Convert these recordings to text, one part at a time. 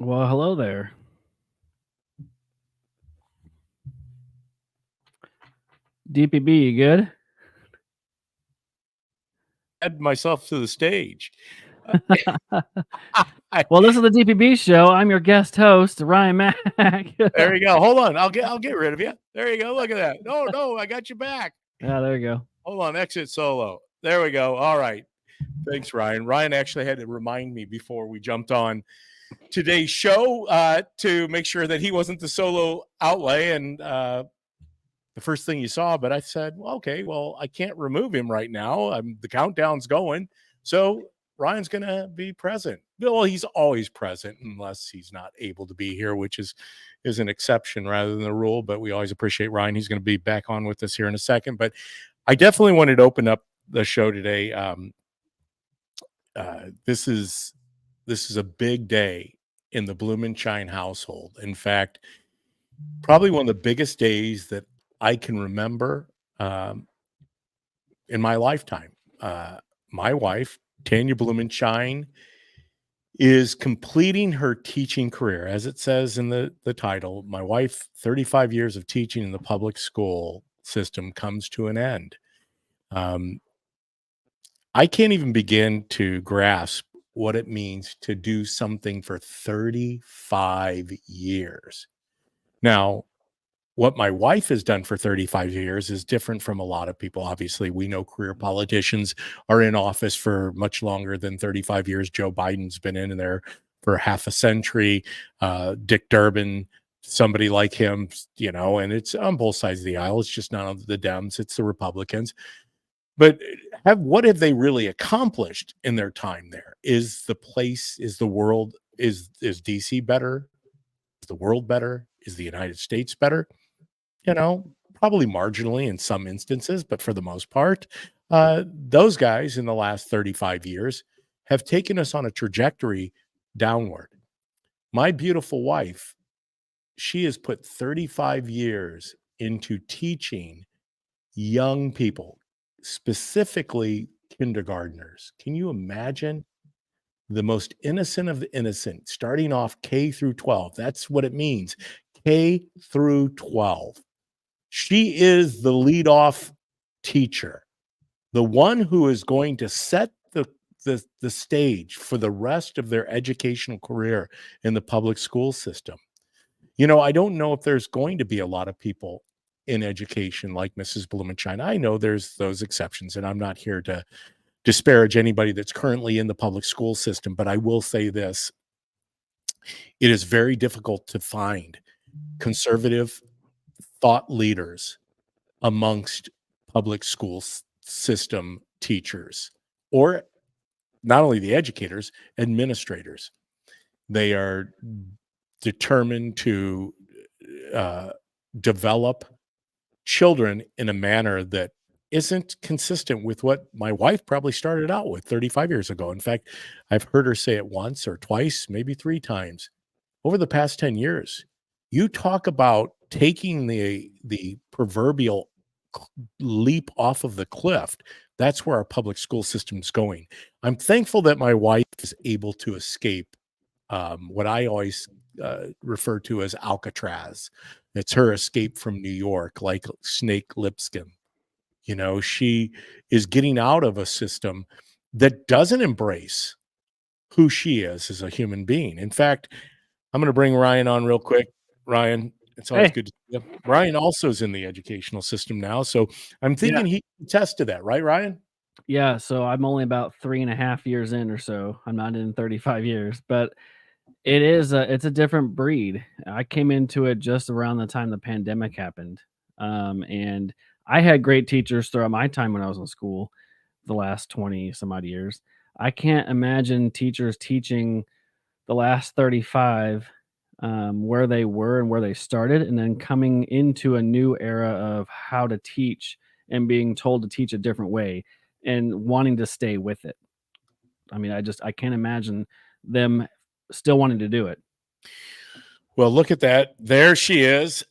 Well, hello there. DPB, you good? Add myself to the stage. Well, this is the DPB show. I'm your guest host, Ryan Mack. There you go. Hold on. I'll get rid of you. There you go. Look at that. No, I got you back. Yeah, there you go. Hold on. Exit solo. There we go. All right. Thanks, Ryan. Ryan actually had to remind me before we jumped on today's show to make sure that he wasn't the solo outlay and the first thing you saw. But I said, well, okay, well, I can't remove him right now. The countdown's going. So Ryan's going to be present. Well, he's always present unless he's not able to be here, which is an exception rather than the rule. But we always appreciate Ryan. He's going to be back on with us here in a second. But I definitely wanted to open up the show today. This is a big day in the Blumenshine household. In fact, probably one of the biggest days that I can remember in my lifetime. My wife, Tanya Blumenshine, is completing her teaching career. As it says in the title, my wife, 35 years of teaching in the public school system comes to an end. I can't even begin to grasp what it means to do something for 35 years. Now, what my wife has done for 35 years is different from a lot of people. Obviously, we know career politicians are in office for much longer than 35 years. Joe Biden's been in there for half a century. Dick Durbin, somebody like him, and it's on both sides of the aisle. It's just not on the Dems, it's the Republicans. But what have they really accomplished in their time there? Is the world, is DC better? Is the world better? Is the United States better? Probably marginally in some instances, but for the most part, those guys in the last 35 years have taken us on a trajectory downward. My beautiful wife, she has put 35 years into teaching young people, specifically kindergartners. Can you imagine? The most innocent of the innocent, starting off K through 12. That's what it means. K through 12. She is the leadoff teacher, the one who is going to set the stage for the rest of their educational career in the public school system. I don't know if there's going to be a lot of people in education like Mrs. Blumenshine. I know there's those exceptions, and I'm not here to disparage anybody that's currently in the public school system, but I will say this. It is very difficult to find conservative thought leaders amongst public school system teachers, or not only the educators, administrators. They are determined to develop children in a manner that isn't consistent with what my wife probably started out with 35 years ago. In fact, I've heard her say it once or twice, maybe 3 times over the past 10 years. You talk about taking the proverbial leap off of the cliff. That's where our public school system is going. I'm thankful that my wife is able to escape what I always refer to as Alcatraz. It's her escape from New York, like Snake Lipscomb. She is getting out of a system that doesn't embrace who she is as a human being. In fact, I'm going to bring Ryan on real quick. Ryan, it's always good to see you. Ryan also is in the educational system now, so I'm thinking he can attest to that, right, Ryan? Yeah, so I'm only about 3.5 years in or so. I'm not in 35 years, but it's a different breed. I came into it just around the time the pandemic happened. And I had great teachers throughout my time when I was in school, the last 20 some odd years. I can't imagine teachers teaching the last 35 where they were and where they started, and then coming into a new era of how to teach and being told to teach a different way and wanting to stay with it. I mean, I can't imagine them still wanting to do it. Well, look at that. There she is.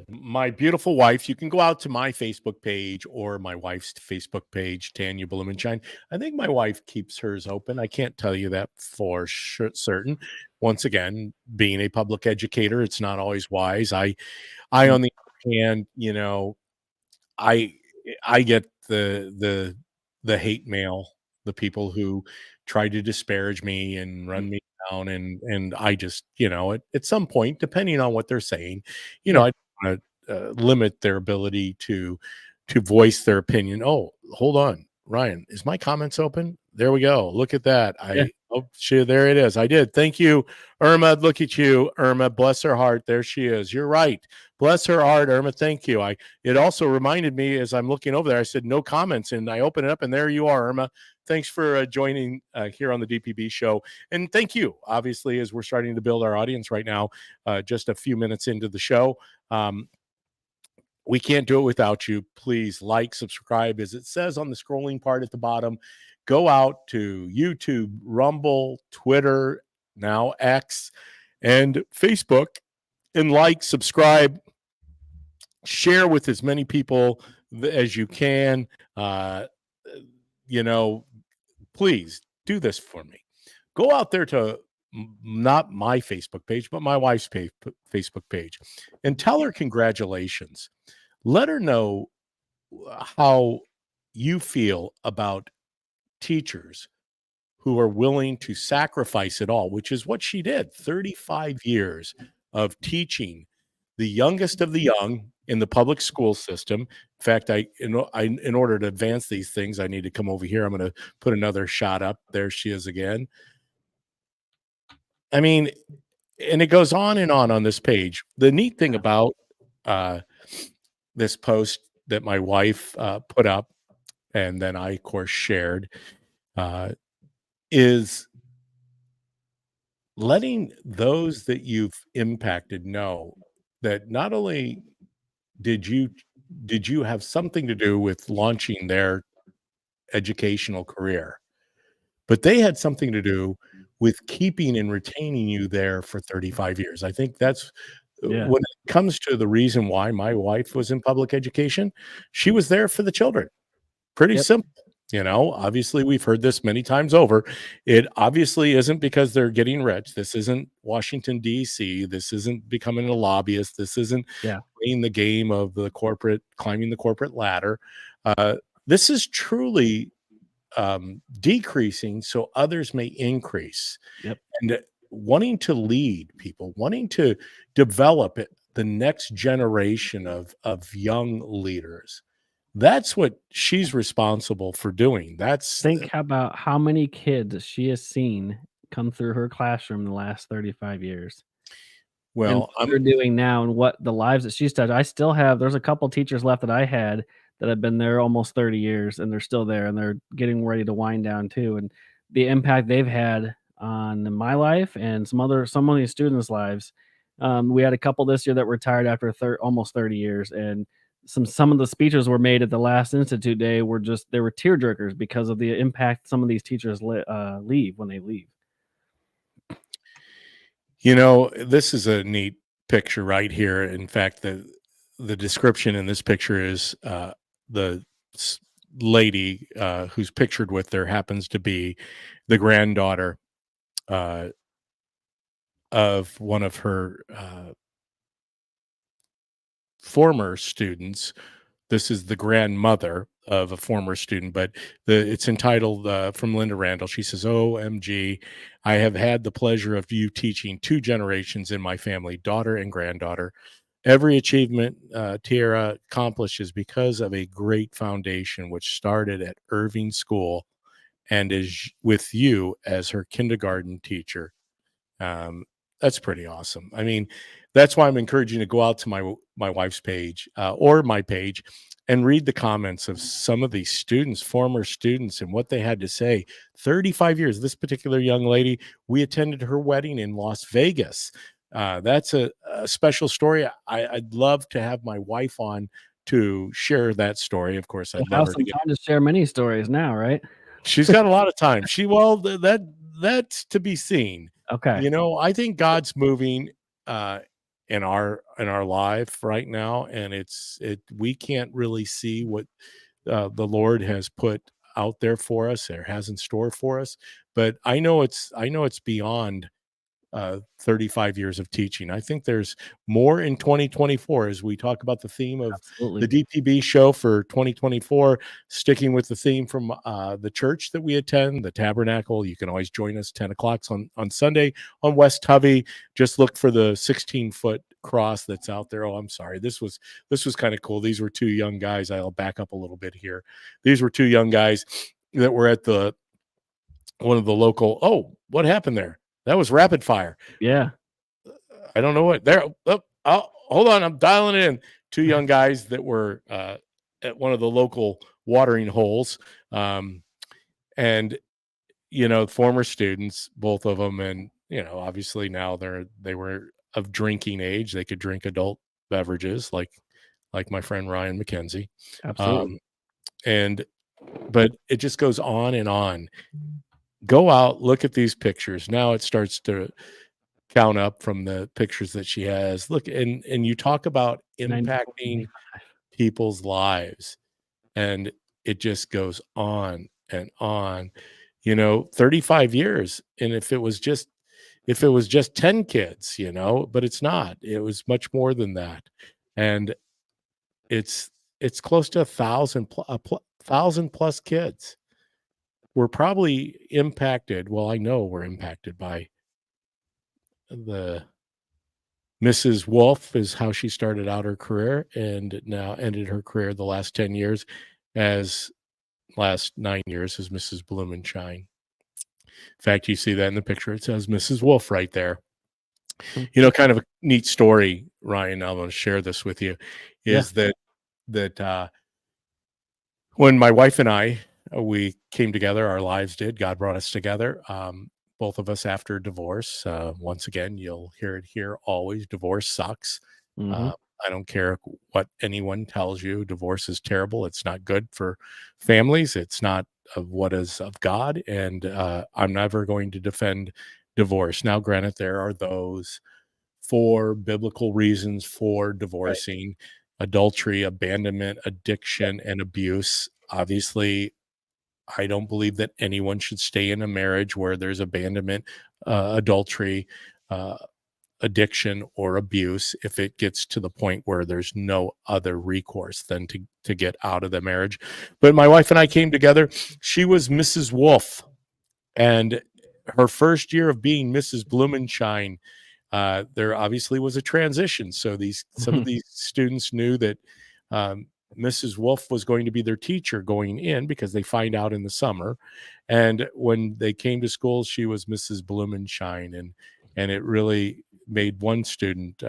My beautiful wife, you can go out to my Facebook page or my wife's Facebook page, Tanya Blumenshine. I think my wife keeps hers open. I can't tell you that for certain. Once again, being a public educator, it's not always wise. I Mm, on the other hand, you know, I I get the hate mail, the people who try to disparage me and mm, run me down, and I just, you know, at some point, depending on what they're saying, you know, yeah, I don't wanna, limit their ability to voice their opinion. "Oh, hold on, Ryan, is my comments open? There we go. Look at that. yeah, Shit, there it is. I did. Thank you, Irma. Look at you, Irma. Bless her heart. There she is. You're right. Bless her heart, Irma. Thank you. It also reminded me as I'm looking over there, I said no comments, and I open it up, and there you are, Irma. Thanks for joining here on the DPB show, and thank you. Obviously, as we're starting to build our audience right now, just a few minutes into the show. Um, we can't do it without you. Please like, subscribe, as it says on the scrolling part at the bottom. Go out to YouTube, Rumble, Twitter, now X, and Facebook, and like, subscribe, share with as many people as you can. Uh, you know, please do this for me. Go out there to not my Facebook page, but my wife's Facebook page, and tell her congratulations. Let her know how you feel about teachers who are willing to sacrifice it all, which is what she did. 35 years of teaching the youngest of the young in the public school system. In fact, in order to advance these things, I need to come over here. I'm going to put another shot up. There she is again. I mean, and it goes on this page. The neat thing about uh, this post that my wife put up, and then I, of course, shared, uh, is letting those that you've impacted know that not only did you did you have something to do with launching their educational career, but they had something to do with keeping and retaining you there for 35 years. I think that's yeah, when it comes to the reason why my wife was in public education, she was there for the children. Pretty yep, simple. You know, obviously, we've heard this many times over. It obviously isn't because they're getting rich. This isn't Washington, D.C. This isn't becoming a lobbyist. This isn't yeah. playing the game of the corporate, climbing the corporate ladder. Uh, this is truly decreasing so others may increase. Yep. And wanting to lead people, wanting to develop the next generation of young leaders, that's what she's responsible for doing. That's Think about how many kids she has seen come through her classroom in the last 35 years. And well, what they're doing now and what the lives that she's touched. I still have there's a couple teachers left that I had that have been there almost 30 years, and they're still there, and they're getting ready to wind down too, and the impact they've had on my life and some of these students' lives. We had a couple this year that retired after almost 30 years, and some of the speeches were made at the last institute day were just they were tearjerkers because of the impact some of these teachers leave when they leave. you know, this is a neat picture right here. In fact, the description in this picture is the s- lady who's pictured with there happens to be the granddaughter uh, of one of her former students. This is the grandmother of a former student, but it's entitled from Linda Randall. She says, "OMG, I have had the pleasure of you teaching two generations in my family, daughter and granddaughter. Every achievement Tiara accomplishes because of a great foundation, which started at Irving School and is with you as her kindergarten teacher." Um, that's pretty awesome. I mean, that's why I'm encouraging you to go out to my wife's page or my page and read the comments of some of these students, former students, and what they had to say. 35 years. This particular young lady, we attended her wedding in Las Vegas. That's a special story. I'd love to have my wife on to share that story. Of course, We'll I'd love have her to some get. time to share many stories now, right? She's got a lot of time. That's to be seen. Okay. You know, I think God's moving, uh, in our life right now, and we can't really see what the Lord has put out there for us or has in store for us. But I know it's beyond 35 years of teaching. I think there's more in 2024 as we talk about the theme of the Absolutely. DTB show for 2024, sticking with the theme from the church that we attend, the Tabernacle. You can always join us 10 o'clock on Sunday on West Hovey. Just look for the 16-foot cross that's out there. Oh, I'm sorry. This was kind of cool. These were two young guys. I'll back up a little bit here. These were two young guys that were at the one of the local. Oh, what happened there? That was rapid fire. Yeah. I don't know what there. Oh, hold on, I'm dialing it in. Two young guys that were at one of the local watering holes, and former students, both of them, and obviously now they were of drinking age. They could drink adult beverages, like my friend Ryan McKenzie, Absolutely. um, and but it just goes on and on. Go out, look at these pictures. Now it starts to count up from the pictures that she has. Look, and you talk about impacting 1925. people's lives, and it just goes on and on. 35 years, and if it was just 10 kids, but it's not. It was much more than that. And it's it's close to 1,000 plus kids. We're probably impacted. Well, I know we're impacted by the Mrs. Wolf is how she started out her career and now ended her career the last 10 years as last 9 years as Mrs. Blumenshine. In fact, you see that in the picture. It says Mrs. Wolf right there. Mm. Kind of a neat story, Ryan. I'm going to share this with you. Yeah. Is that when my wife and I we came together, our lives did. God brought us together. Both of us after divorce. Once again, you'll hear it here always. Divorce sucks. Mhm. Uh, I don't care what anyone tells you. Divorce is terrible. It's not good for families. It's not of what is of God. And I'm never going to defend divorce. Now, granted, there are those for biblical reasons for Right. divorcing: adultery, abandonment, addiction, and abuse. Obviously, I don't believe that anyone should stay in a marriage where there's abandonment, adultery, uh, addiction, or abuse if it gets to the point where there's no other recourse than to get out of the marriage. But my wife and I came together. She was Mrs. Wolf, and her first year of being Mrs. Blumenshine, there obviously was a transition. So some of these students knew that um, Mrs. Wolf was going to be their teacher going in because they find out in the summer. And when they came to school, she was Mrs. Blumenshine, and it really made one student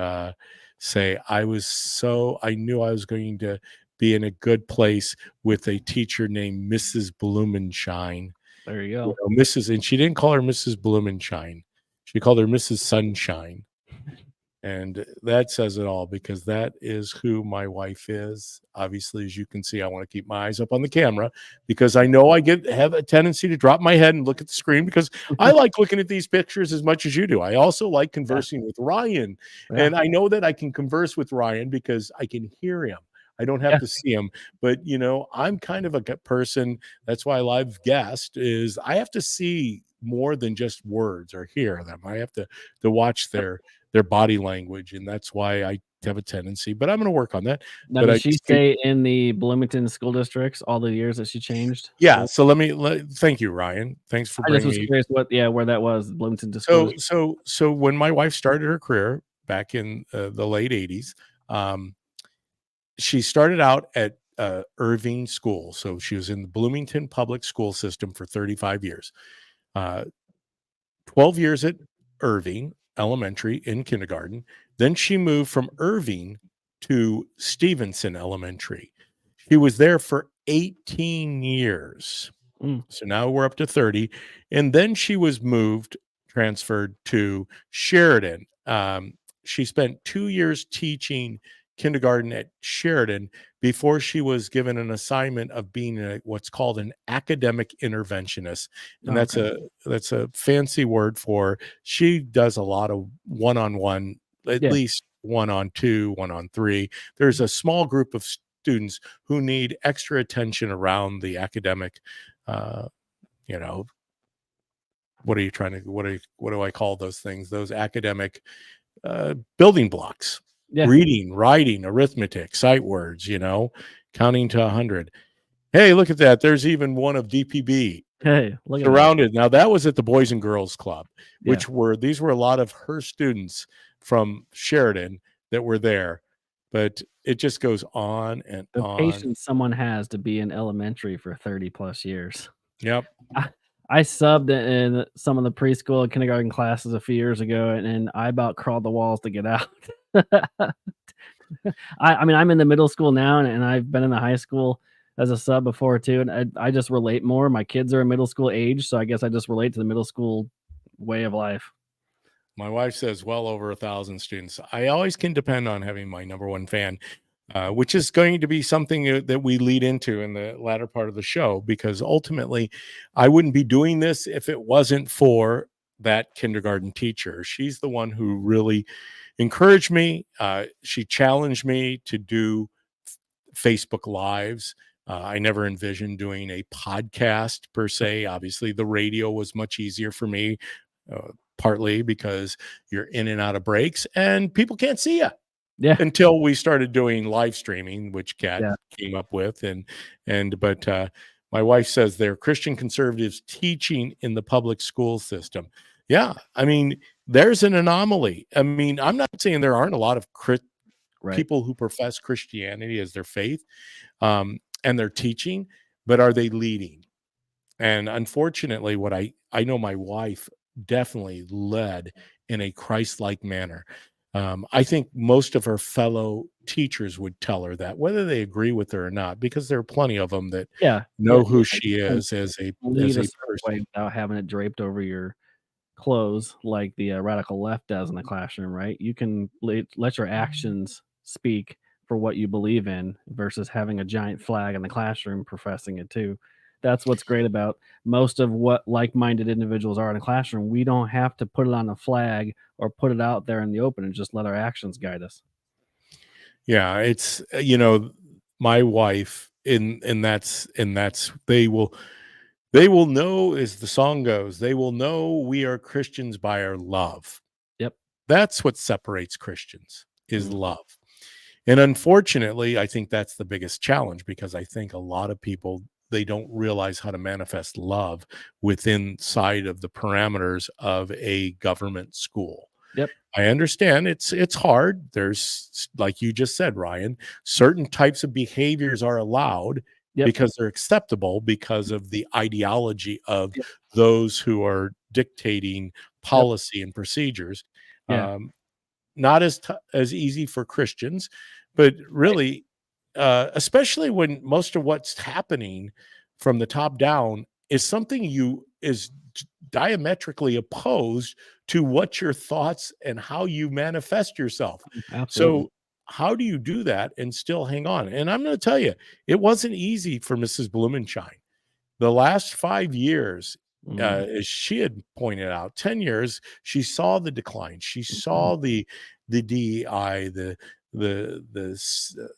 say, I knew I was going to be in a good place with a teacher named Mrs. Blumenshine. There you go. Mrs. And she didn't call her Mrs. Blumenshine. She called her Mrs. Sunshine. And that says it all because that is who my wife is. Obviously, as you can see, I want to keep my eyes up on the camera because I know have a tendency to drop my head and look at the screen because I like looking at these pictures as much as you do. I also like Yeah. conversing with Ryan. Yeah. And I know that I can converse with Ryan because I can hear him. I don't have Yeah. to see him, but I'm kind of a person. That's why I love guest is I have to see more than just words or hear them. I have to watch Yep. their body language, and that's why I have a tendency. But I'm going to work on that. Now, But did I she just keep, stay in the Bloomington school districts all the years that she changed yeah. school? So thank you, Ryan. Thanks for I just bringing was me. curious where that was, Bloomington to school district. So when my wife started her career back in the late '80s, um, she started out at Irving School. So she was in the Bloomington public school system for 35 years. Uh, 12 years at Irving Elementary in kindergarten. Then she moved from Irving to Stevenson Elementary. She was there for 18 years. Mm. So now we're up to 30. And then transferred to Sheridan. She spent 2 years teaching kindergarten at Sheridan before she was given an assignment of being what's called an academic interventionist. And Oh, okay. that's a fancy word for she does a lot of one-on-one, at Yeah. least one on two, one on three. There's a small group of students who need extra attention around the academic, uh, you know, what do I call those things? Those academic building blocks: Yeah. reading, writing, arithmetic, sight words, counting to 100. Hey, look at that. There's even one of DPB Hey, look at that. surrounded. Now, that was at the Boys and Girls Club, Yeah. these were a lot of her students from Sheridan that were there. But it just goes on and The on. patience someone has to be in elementary for 30 plus years. Yep. I I subbed in some of the preschool and kindergarten classes a few years ago, and I about crawled the walls to get out. I mean, I'm in the middle school now, and I've been in the high school as a sub before too, and I just relate more. My kids are in middle school age, so I guess I just relate to the middle school way of life. My wife says well over 1,000 students. I always can depend on having my number one fan, which is going to be something that we lead into in the latter part of the show, because ultimately I wouldn't be doing this if it wasn't for that kindergarten teacher. She's the one who really encouraged me. She challenged me to do Facebook Lives. I never envisioned doing a podcast per se. Obviously, the radio was much easier for me, partly because you're in and out of breaks and people can't see you, Yeah, until we started doing live streaming, which Kat yeah, came up with. But my wife says they're Christian conservatives teaching in the public school system. Yeah, I mean, there's an anomaly. I mean, I'm not saying there aren't a lot of right. people who profess Christianity as their faith, and they're teaching, but are they leading? And unfortunately, what I know, my wife definitely led in a Christ-like manner. I think most of her fellow teachers would tell her that, whether they agree with her or not, because there are plenty of them that Yeah, yeah, know yeah. who she You can is as lead a a certain way person. without having it draped over your clothes like the radical left does in the classroom, right? You can let your actions speak for what you believe in versus having a giant flag in the classroom professing it too. That's what's great about most of what like-minded individuals are in a classroom. We don't have to put it on a flag or put it out there in the open and just let our actions guide us. Yeah, it's my wife, and that's they will know, as the song goes, they will know we are Christians by our love. Yep. That's what separates Christians, is Mhm. love. And unfortunately, I think that's the biggest challenge, because I think a lot of people, they don't realize how to manifest love within side of the parameters of a government school. Yep. I understand it's hard. There's, like you just said, Ryan, certain types of behaviors are allowed Yep. because they're acceptable because of the ideology of Yep. those who are dictating Yep. policy and procedures. Yeah. Um, Not as easy for Christians, but Right. really, especially when most of what's happening from the top down is something you is diametrically opposed to what your thoughts and how you manifest yourself. Absolutely. So how do you do that and still hang on? And I'm going to tell you, it wasn't easy for Mrs. Blumenshine. The last 5 years, Mhm. as she had pointed out, 10 years, she saw the decline. She saw the DEI, the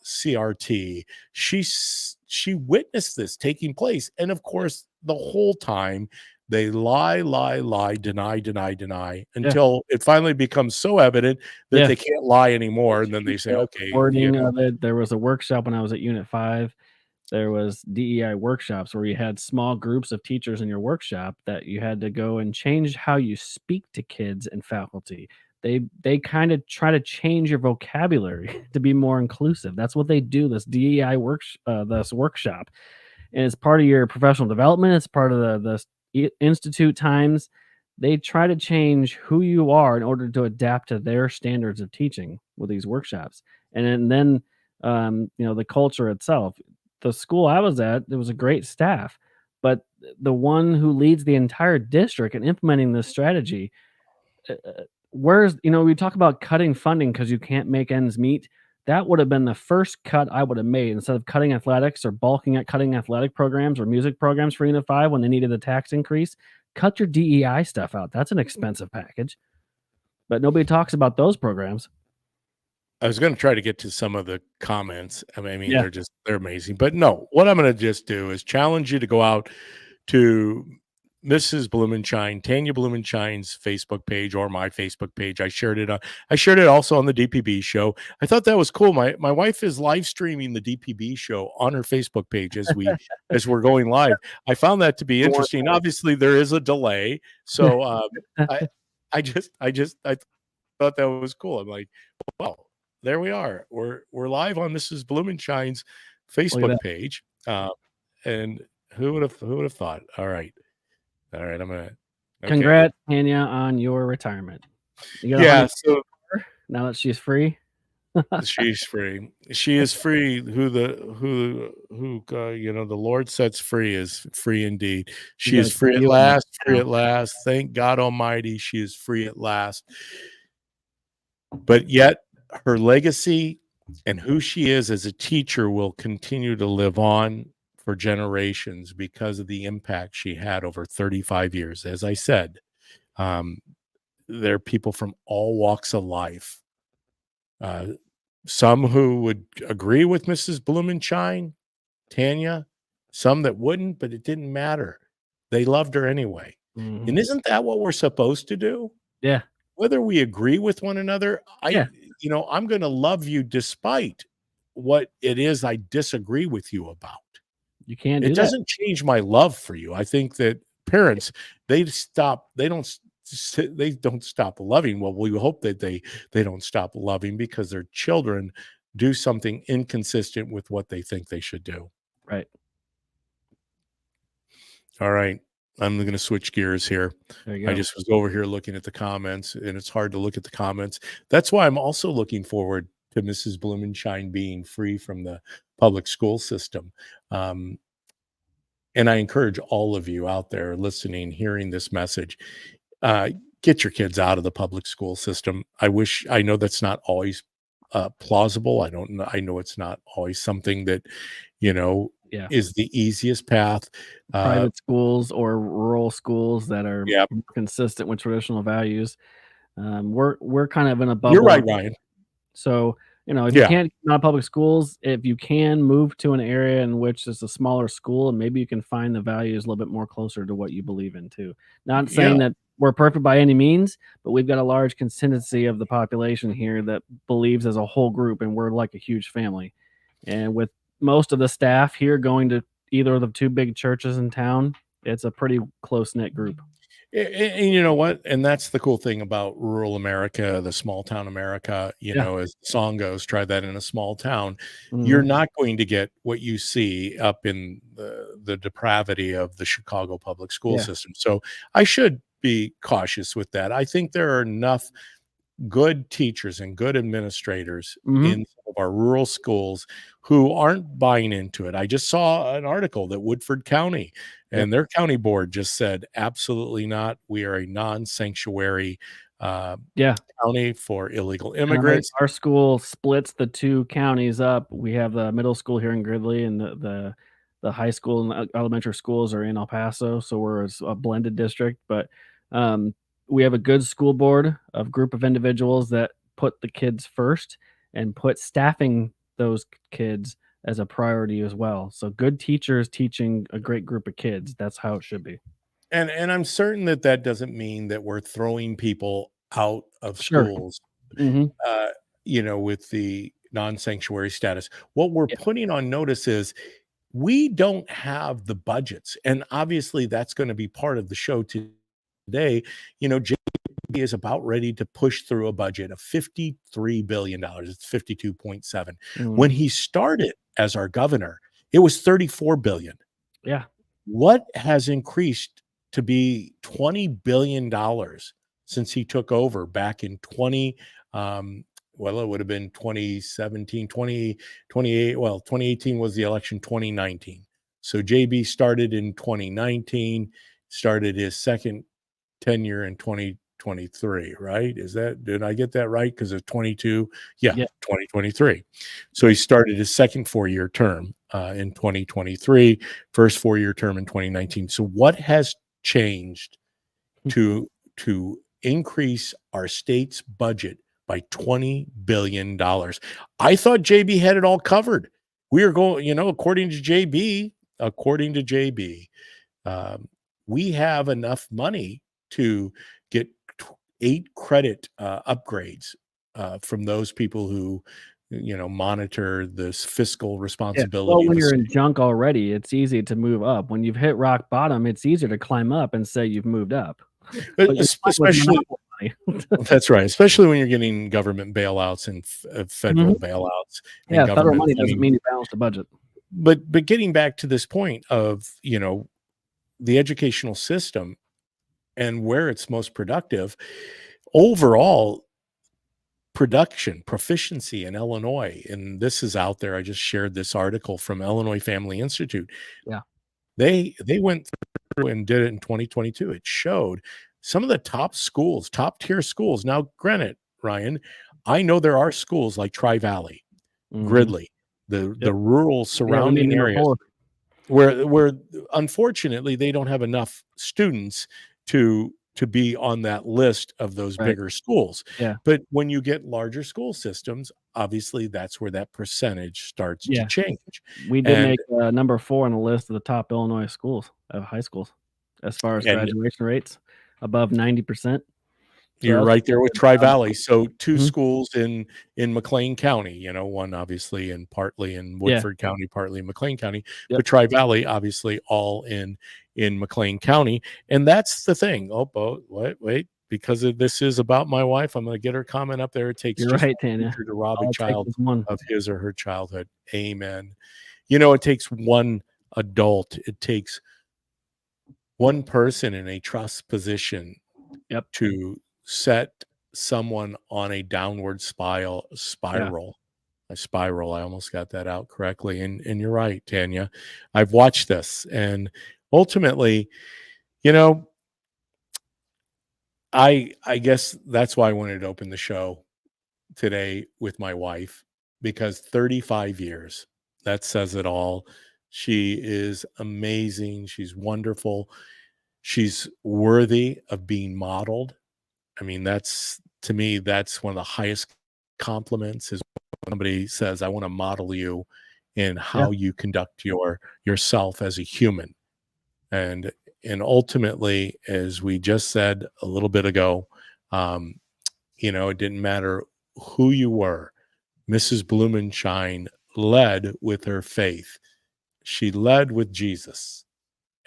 CRT. She witnessed this taking place, and of course, the whole time they lie, deny, Yeah. until it finally becomes so evident that Yeah. they can't lie They anymore, and then they changed say, the "Okay, wording of it. There was a workshop when I was at Unit 5. There was DEI workshops where you had small groups of teachers in your workshop that you had to go and change how you speak to kids and faculty. They kinda try to change your vocabulary to be more inclusive. That's what they do, this DEI this workshop, and it's part of your professional development, it's part of the institute times. They try to change who you are in order to adapt to their standards of teaching with these workshops, and then the culture itself. The school I was at, there was a great staff, but the one who leads the entire district in implementing this strategy, we talk about cutting funding because you can't make ends meet. That would have been the first cut I would have made instead of cutting athletics or bulking at cutting athletic programs or music programs for Unit 5 when they needed a tax increase. Cut your DEI stuff out. That's an expensive package, but nobody talks about those programs. I was gonna try to get to some of the comments. I mean, Yeah. they're amazing. But no, what I'm gonna just do is challenge you to go out to Mrs. Blumenshine, Tanya Blumenshine's Facebook page or my Facebook page. I shared it also on the DPB show. I thought that was cool. My wife is live streaming the DPB show on her Facebook page as we're going live. I found that to be For one interesting. Obviously, there is a delay. So thing. I I thought that was cool. I'm like, well, there we are. We're live on Mrs. Blumenshine's Look at Facebook that. page. And who would have thought? All right. All right. I'm gonna okay. Congrats, Tanya, on your retirement. You got a Yeah, honey so now that she's free? she's free. She is free. The Lord sets free is free indeed. She's She got a is free at cute one last, free now. at last. Thank God Almighty, she is free at last. But yet her legacy and who she is as a teacher will continue to live on for generations because of the impact she had over 35 years. As I said, um, there are people from all walks of life. Uh, some who would agree with Mrs. Blumenshine, Tanya, some that wouldn't, but it didn't matter. They loved her anyway. Mhm. And isn't that what we're supposed to do? Yeah. Whether we agree with one another, Yeah. I'm going to love you despite what it is I disagree with you about. You can It do that. doesn't change my love for you. I think that parents, they don't stop loving. Well, we hope that they don't stop loving because their children do something inconsistent with what they think they should do. Right. All right. I'm going to switch gears here. There you I go. just was over here looking at the comments, and it's hard to look at the comments. That's why I'm also looking forward to Mrs. Blumenshine being free from the public school system. Um, and I encourage all of you out there listening, hearing this message, uh, get your kids out of the public school system. I know that's not always plausible. I know it's not always something that, you know, Yeah. is the easiest path. Private schools or rural schools that are Yeah, consistent with traditional values. We're kind of in a you're bubble. right, Ryan. So, if you Yeah, can't get out of public schools, if you can move to an area in which is a smaller school, and maybe you can find the values a little bit more closer to what you believe in too. Not yeah. saying that we're perfect by any means, but we've got a large consistency of the population here that believes as a whole group, and we're like a huge family. And with most of the staff here going to either of the two big churches in town, it's a pretty close knit group. And you know what? And that's the cool thing about rural America, the small town America, Yeah. as the song goes, try that in a small town. You're Mhm. not going to get what you see up in the depravity of the Chicago public school Yeah. system. So I should be cautious with that. I think there are enough good teachers and good administrators Mhm. in some of our rural schools who aren't buying into it. I just saw an article that Woodford County Yep. and their county board just said, absolutely not. We are a non-sanctuary uh, Yeah. county for illegal Our immigrants. our school splits the 2 counties up. We have the middle school here in Gridley, and the high school and elementary schools are in El Paso, so we're a blended district, but, um, we have a good school board of group of individuals that put the kids first and put staffing those kids as a priority as well. So good teachers teaching a great group of kids, that's how it should be. And I'm certain that that doesn't mean that we're throwing people out of Sure. schools, Mhm. uh, with the non-sanctuary status. What we're Yeah. putting on notice is we don't have the budgets. And obviously, that's going to be part of the show today. JB is about ready to push through a budget of $53 billion. It's 52.7. When Mhm. he started as our governor, it was 34 billion. Yeah. What has increased to be $20 billion since he took over back in 20, well, it would have been 2017, 2028. Well, 2018 was the election, 2019. So JB started in 2019, started his second tenure in 2023, right? Did I get that right? Because of 22, yeah, Yeah. 2023. So he started his second 4-year term in 2023, first 4-year term in 2019. So what has changed to increase our state's budget by $20 billion. I thought JB had it all covered. We are going, according to JB, um, we have enough money to get 8 credit upgrades from those people who, monitor this fiscal Yeah. Well, responsibility of when a you're in state. junk already, it's easy to move up. When you've hit rock bottom, it's easier to climb up and say you've moved up, But but you're fine with especially, monopoly money. that's right, especially when you're getting government bailouts and federal Mhm. bailouts and Yeah, federal government money doesn't funding. mean you balance the budget. But getting back to this point of, the educational system and where it's most productive, overall proficiency in Illinois, and this is out there. I just shared this article from Illinois Family Institute. Yeah. They went through and did it in 2022. It showed some of the top schools, top tier schools. Now, granted, Ryan, I know there are schools like Tri Valley, Mhm. Gridley, the Yep. rural Yeah, we made surrounding number areas 4. where unfortunately they don't have enough students to be on that list of those Right. bigger schools. Yeah. But when you get larger school systems, obviously that's where that percentage starts to Yeah. change. We did And make, number 4 on the list of the top Illinois schools, of high schools, as far as and graduation rates, above 90%. So you're that's right a there with good Tri job. Valley. So two Mhm. schools in McLean County, one obviously in partly in Yeah. Woodford County, partly in McLean County, Yep. but Tri Valley obviously all in McLean County. And that's the thing. Oh, wait, because this is about my wife. I'm going to get her comment up there. It takes You're just right, one Tanya. teacher to rob a All it takes child is one. of his or her childhood. Amen. It takes one adult. It takes one person in a trust position Yep. to set someone on a downward Yeah. spiral. A spiral. I almost got that out correctly. And you're right, Tanya. I've watched this, and ultimately, you know, I guess that's why I wanted to open the show today with my wife, because 35 years, that says it all. She is amazing. She's wonderful. She's worthy of being modeled. I mean, that's, to me, that's one of the highest compliments, is when somebody says, "I want to model you in Yeah. how you conduct yourself as a human." And ultimately, as we just said a little bit ago, um, it didn't matter who you were. Mrs. Blumenshine led with her faith. She led with Jesus,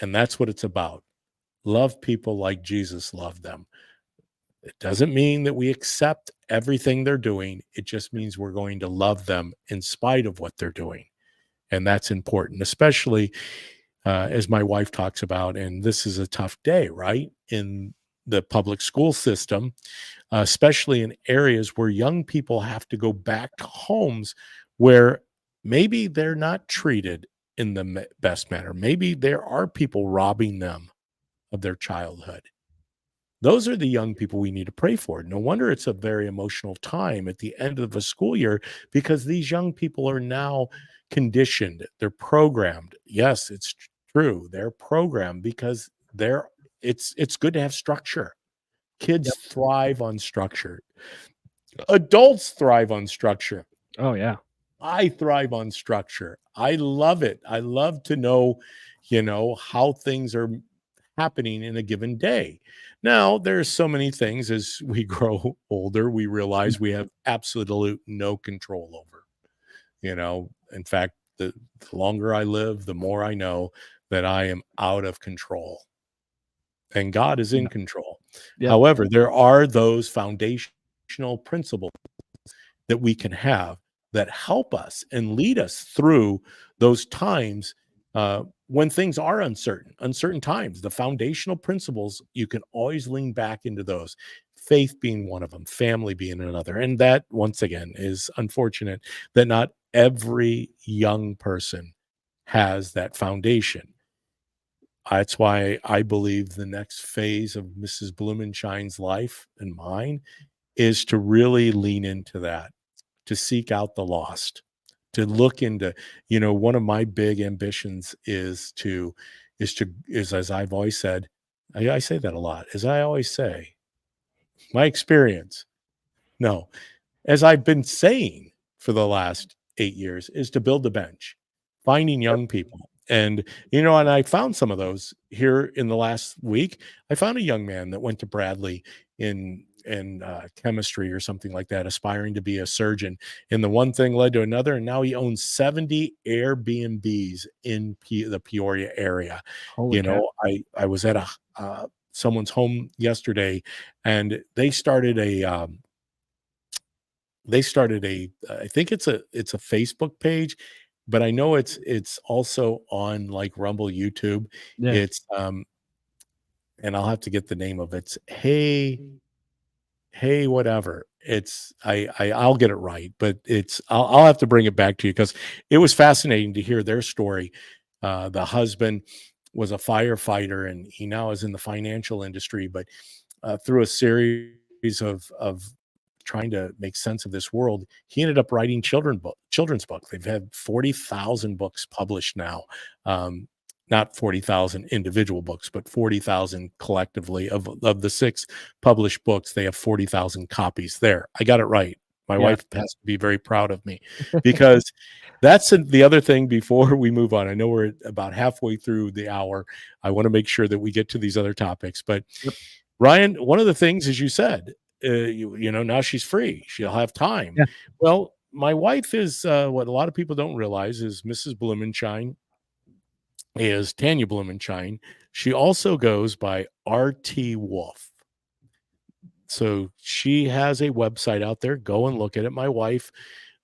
and that's what it's about. Love people like Jesus loved them. It doesn't mean that we accept everything they're doing. It just means we're going to love them in spite of what they're doing. And that's important, especially as my wife talks about. And this is a tough day, right? In the public school system, especially in areas where young people have to go back to homes where maybe they're not treated in the best manner. Maybe there are people robbing them of their childhood. Those are the young people we need to pray for. No wonder it's a very emotional time at the end of a school year, because these young people are now conditioned, they're programmed. Yes, it's true. They're programmed because it's good to have structure. Kids Yep. thrive on structure. Adults thrive on structure. Oh, yeah. I thrive on structure. I love it. I love to know, how things are happening in a given day. Now, there's so many things as we grow older, we realize we have absolute no control over. In fact, the longer I live, the more I know that I am out of control and God is in Yeah. control. Yep. However, there are those foundational principles that we can have that help us and lead us through those times when things are uncertain times. The foundational principles, you can always lean back into those, faith being one of them, family being another. And that, once again, is unfortunate that not every young person has that foundation. That's why I believe the next phase of Mrs. Blumenshine's life and mine is to really lean into that, to seek out the lost, to look into, one of my big ambitions is as I've always said, I say that a lot, as I always say, my experience. No, as I've been saying for the last 8 years, is to build the bench, finding Yep. young people. And, and I found some of those here in the last week. I found a young man that went to Bradley in chemistry or something like that, aspiring to be a surgeon. And the one thing led to another, and now he owns 70 Airbnbs in the Peoria area. Holy cow. I was at a someone's home yesterday, and they started a I think it's a Facebook page, but I know it's also on like Rumble, YouTube. Yeah. It's and I'll have to get the name of it. It's hey whatever. I'll get it right, but I'll have to bring it back to you because it was fascinating to hear their story. The husband was a firefighter and he now is in the financial industry, but through a series of trying to make sense of this world, he ended up writing children's books. They've had 40,000 books published now. Not 40,000 individual books, but 40,000 collectively of the 6 published books. They have 40,000 copies there. I got it right. My Yeah. wife has to be very proud of me because the other thing before we move on. I know we're about halfway through the hour. I want to make sure that we get to these other topics, but Yep. Ryan, one of the things, as you said, now she's free. She'll have time. Yeah. Well, my wife is what a lot of people don't realize is Mrs. Blumenshine is Tanya Blumenshine. She also goes by RT Wolf. So she has a website out there. Go and look at it. My wife,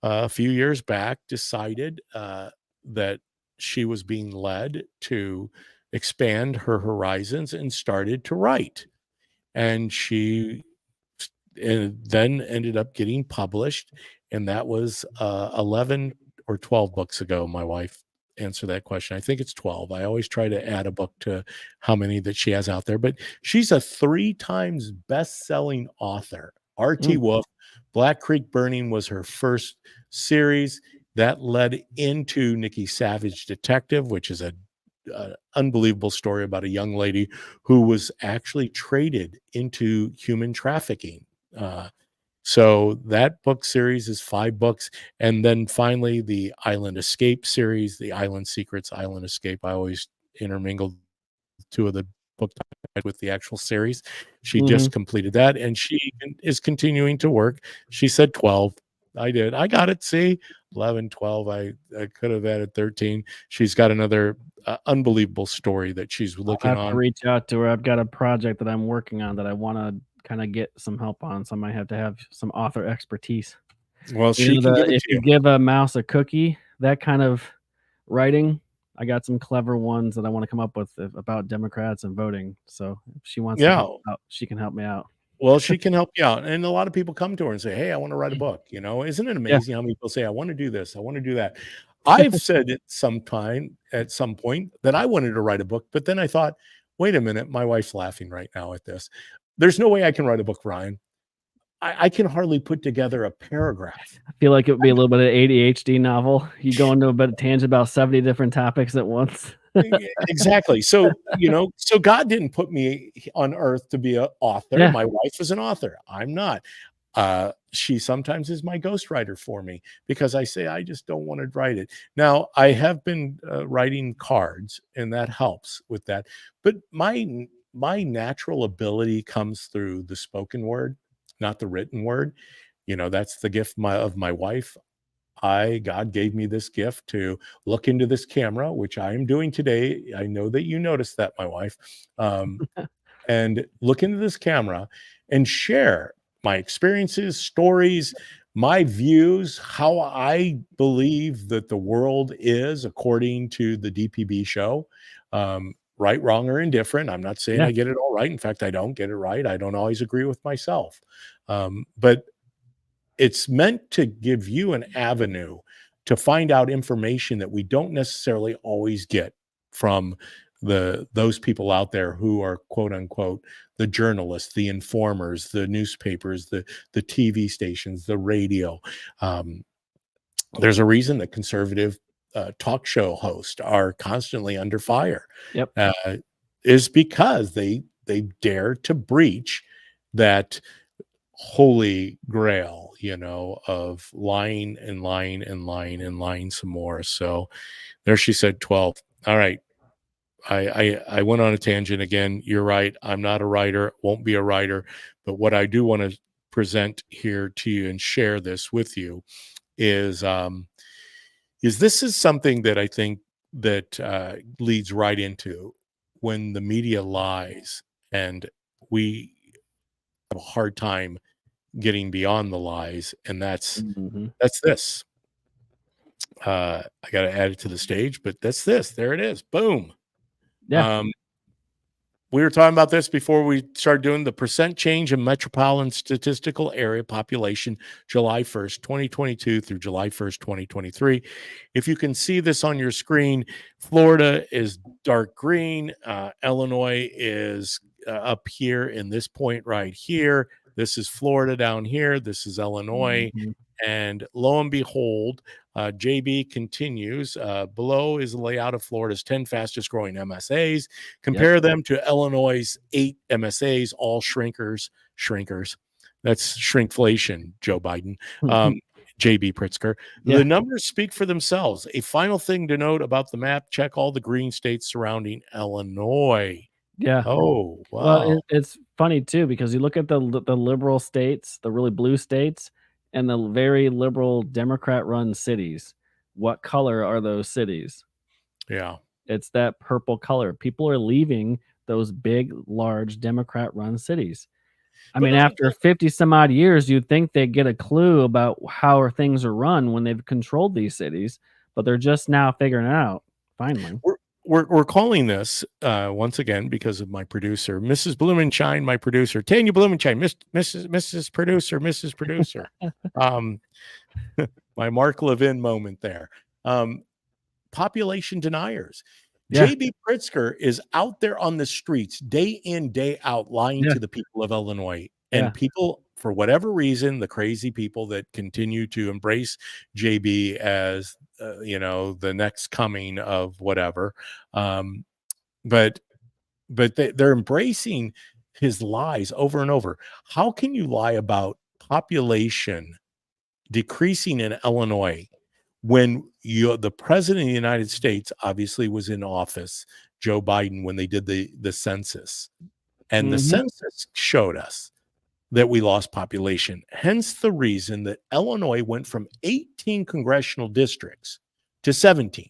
a few years back, decided that she was being led to expand her horizons and started to write. And she then ended up getting published. And that was 11 or 12 books ago. My wife answered that question. I think it's 12. I always try to add a book to how many that she has out there, but she's a 3 times best-selling author. RT Mm. Wolf, Black Creek Burning was her first series that led into Nikki Savage Detective, which is a unbelievable story about a young lady who was actually traded into human trafficking. So that book series is 5 books. And then finally, the Island Escape series, the Island Secrets, Island Escape. I always intermingled 2 of the book titles with the actual series. She Mhm. just completed that and she is continuing to work. She said 12. I did. I got it. See, 11, 12. I could have added 13. She's got another unbelievable story that she's I'll looking have to on. reach out to her. I've got a project that I'm working on that I wanna kinda get some help on, so I might have to have some author expertise. Well, You she know, can the give it if to you you. give a mouse a cookie, that kind of writing, I got some clever ones that I wanna come up with about Democrats and voting, so if she wants to Yeah. help out, she can help me out. Well, she can help you out, and a lot of people come to her and say, "Hey, I wanna write a book," you know? Isn't it Yeah. amazing how many people say, "I wanna do this, I wanna do that." I've said at some point that I wanted to write a book, but then I thought, "Wait a minute, my wife's laughing right now at this. There's no way I can write a book, Ryan. I can hardly put together a paragraph." I feel like it would be a little bit of ADHD novel. You go into a bit of tangent about 70 different topics at once. Exactly. So God didn't put me on earth to be an author. Yeah. My wife is an author. I'm not. She sometimes is my ghostwriter for me because I say I just don't want to write it. Now I have been writing cards, and that helps with that. But my natural ability comes through the spoken word, not the written word. That's the gift of my wife. God gave me this gift to look into this camera, which I am doing today. I know that you noticed that, my wife, um, and look into this camera and share my experiences, stories, my views, how I believe that the world is according to the DPB show. Right, wrong, or indifferent. I'm not saying Yeah. I get it all right. In fact, I don't get it right. I don't always agree with myself. But it's meant to give you an avenue to find out information that we don't necessarily always get from those people out there who are quote unquote the journalists, the informers, the newspapers, the TV stations, the radio. Um, there's a reason that conservative talk show hosts are constantly under fire. Yep. Uh, is because they dare to breach that holy grail, of lying and lying and lying and lying some more. So there she said 12. All right. I went on a tangent again. You're right. I'm not a writer, won't be a writer. But what I do want to present here to you and share this with you is this is something that I think that leads right into when the media lies, and we have a hard time getting beyond the lies, and Mhm. that's this. I got to add it to the stage, but that's this. There it is. Boom. Yeah. Um, we were talking about this before we started doing the percent change in metropolitan statistical area population July 1st, 2022 through July 1st, 2023. If you can see this on your screen, Florida is dark green. Illinois is up here in this point right here. This is Florida down here. This is Illinois. Mhm. And lo and behold, JB continues. Below is the layout of Florida's 10 fastest growing MSAs. Yep. Compare them to Illinois' 8 MSAs, all shrinkers. That's shrinkflation, Joe Biden. JB Pritzker. The Yeah. numbers speak for themselves. A final thing to note about the map, check all the green states surrounding Illinois. Yeah. Oh, Well, wow. it's funny too because you look at the liberal states, the really blue states, and the very liberal Democrat-run cities. What color are those cities? Yeah. It's that purple color. People are leaving those big, large Democrat-run cities. I But mean, after 50 some odd years, you'd think they'd get a clue about how things are run when they've controlled these cities, but they're just now figuring it out, finally. we're calling this once again because of my producer, Mrs. Blumenshine, my producer, Tanya Blumenshine, Mrs. Producer, Mrs. Producer. Um, my Mark Levin moment there. Population deniers. Yeah, JB Pritzker is out there on the streets day in, day out, lying yeah, to the people of Illinois. yeah. And people, for whatever reason, the crazy people that continue to embrace JB as, the next coming of whatever. Um, but they're embracing his lies over and over. How can you lie about population decreasing in Illinois when the president of the United States obviously was in office, Joe Biden, when they did the census, and the Mhm. census showed us that we lost population. Hence the reason that Illinois went from 18 congressional districts to 17.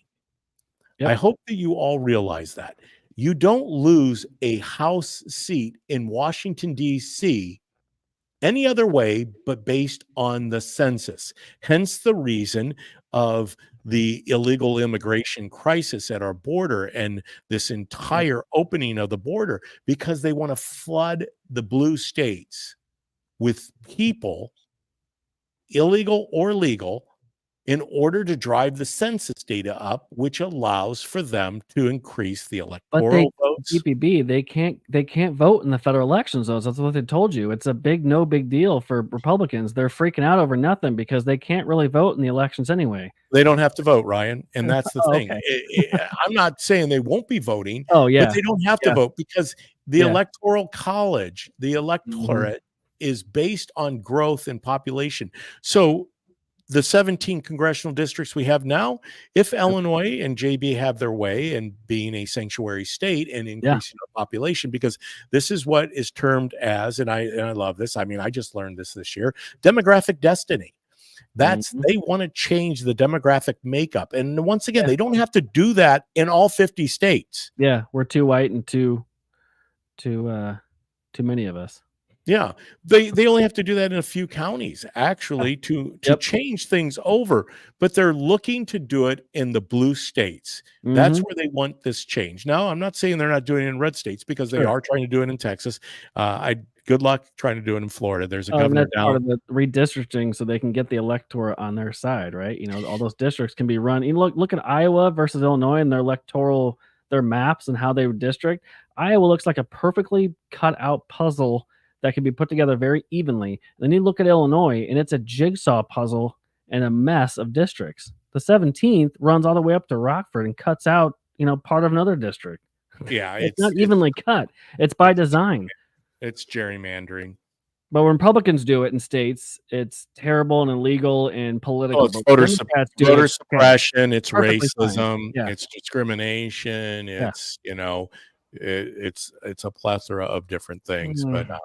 I Yep. hope that you all realize that. You don't lose a House seat in Washington, D.C. any other way but based on the census. Hence the reason of the illegal immigration crisis at our border and this Yep. entire opening of the border, because they want to flood the blue states with people, illegal or legal, in order to drive the census data up, which allows for them to increase the But they electoral votes. BPB, they can't vote in the federal elections, though. That's what they told you. It's a no big deal for Republicans. They're freaking out over nothing because they can't really vote in the elections anyway. They don't have to vote, Ryan, and that's the Oh, thing. okay. I'm not saying they won't be voting, Oh, but yeah. they don't have to Yeah. vote because the Yeah. electoral college, the Mhm. electorate is based on growth in population. So the 17 congressional districts we have now, if Yep. Illinois and JB have their way in being a sanctuary state and Yeah. increasing our population, because this is what is termed as, and I love this. I mean, I just learned this year, demographic destiny. That's Mhm. they want to change the demographic makeup. And once again, Yeah. they don't have to do that in all 50 states. Yeah. We're too white and too too many of us. Yeah, they only have to do that in a few counties Yeah. actually to Yep. change things over, but they're looking to do it in the blue states. That's Mhm. where they want this change. Now, I'm not saying they're not doing it in red states because they Sure. are trying to do it in Texas. I good luck trying to do it in Florida. There's a Oh, and governor that's part down. of the redistricting so they can get the electorate on their side, right? All those districts can be run look at Iowa versus Illinois and their maps and how they district. Iowa looks like a perfectly cut out puzzle that can be put together very evenly. Then you look at Illinois, and it's a jigsaw puzzle and a mess of districts. The 17th runs all the way up to Rockford and cuts out, part of another district. Yeah, It's not evenly cut. It's by it's design. it's gerrymandering. But when Republicans do it in states, it's terrible and illegal and Oh, political, it's but when Democrats do it, voter it's okay. suppression, it's Perfectly fine. racism, Yeah. it's discrimination, Yeah. it's, it's a plethora of different things, Mm.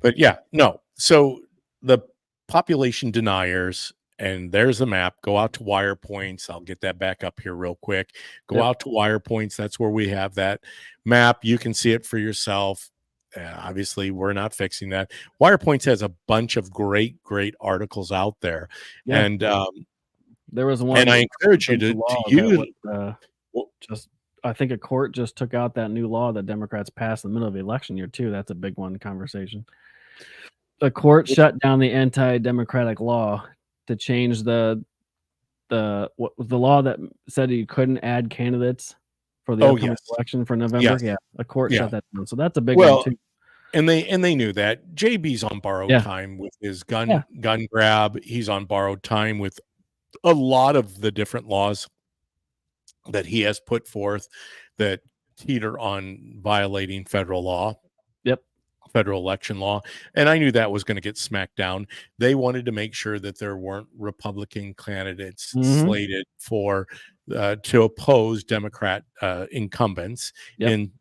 but yeah, no. So the population deniers, and there's the map. Go out to wire points. I'll get that back up here real quick. Go Yep. out to wire points. That's where we have that map. You can see it for yourself. Obviously, we're not fixing that. Wire points has a bunch of great articles out there, Yeah. and There was and I one encourage the you new to law that use. was, just I think a court just took out that new law that Democrats passed in the middle of the election year too. That's a big one conversation. The court shut down the anti-democratic law to change the law that said you couldn't add candidates for the Oh upcoming yes, election for November. yes, Yeah, the court yeah. shut that down. So that's a big one Well, too. and they knew that. JB's on borrowed Yeah. time with his Yeah. gun grab. He's on borrowed time with a lot of the different laws that he has put forth that teeter on violating federal law, Yep. federal election law. And I knew that was going to get smacked down. They wanted to make sure that there weren't Republican candidates Mhm. slated for to oppose Democrat incumbents Yep. in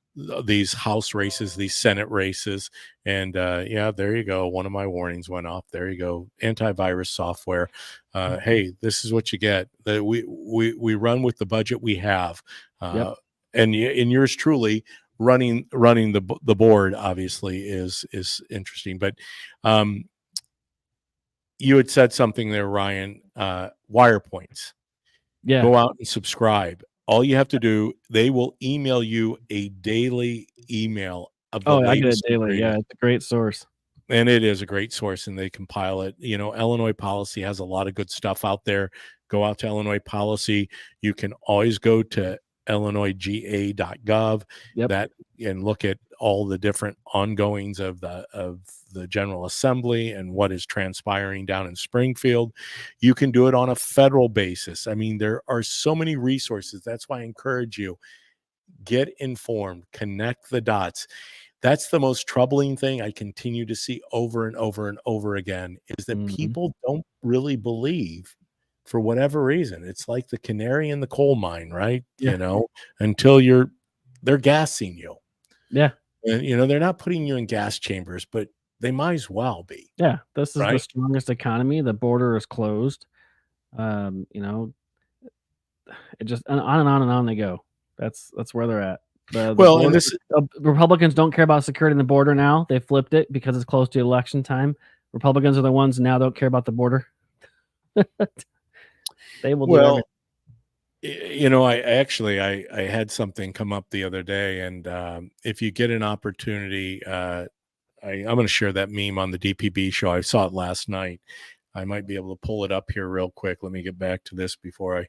these House races, these Senate races. And yeah, there you go. One of my warnings went off. There you go. Antivirus software. Hey, this is what you get. That we run with the budget we have. Yep. And yours truly running the board obviously is interesting, but you had said something there, Ryan. Wire points. Yeah. Go out and subscribe. All you have to do, they will email you a daily email of the Oh, I get it latest and daily. Yeah, greatest. it's a great source. And it is a great source, and they compile it. Illinois Policy has a lot of good stuff out there. Go out to Illinois Policy. You can always go to illinoisga.gov Yep. that and look at all the different ongoings of the General Assembly and what is transpiring down in Springfield. You can do it on a federal basis. I mean, there are so many resources. That's why I encourage you, get informed, connect the dots. That's the most troubling thing I continue to see over and over and over again, is that Mhm. people don't really believe, for whatever reason. It's like the canary in the coal mine, right? Yeah. Until they're gassing you. Yeah. And they're not putting you in gas chambers, but they might as well be, Yeah. This is the right? strongest economy. The border is closed. You know, it just on and on and on they go. That's where they're at. The Well, and border this Republicans don't care about security in the border now. They flipped it because it's close to election time. Republicans are the ones now don't care about the border. They will do everything. well, I had something come up the other day, and if you get an opportunity, I'm going to share that meme on the DPB show. I saw it last night. I might be able to pull it up here real quick. Let me get back to this before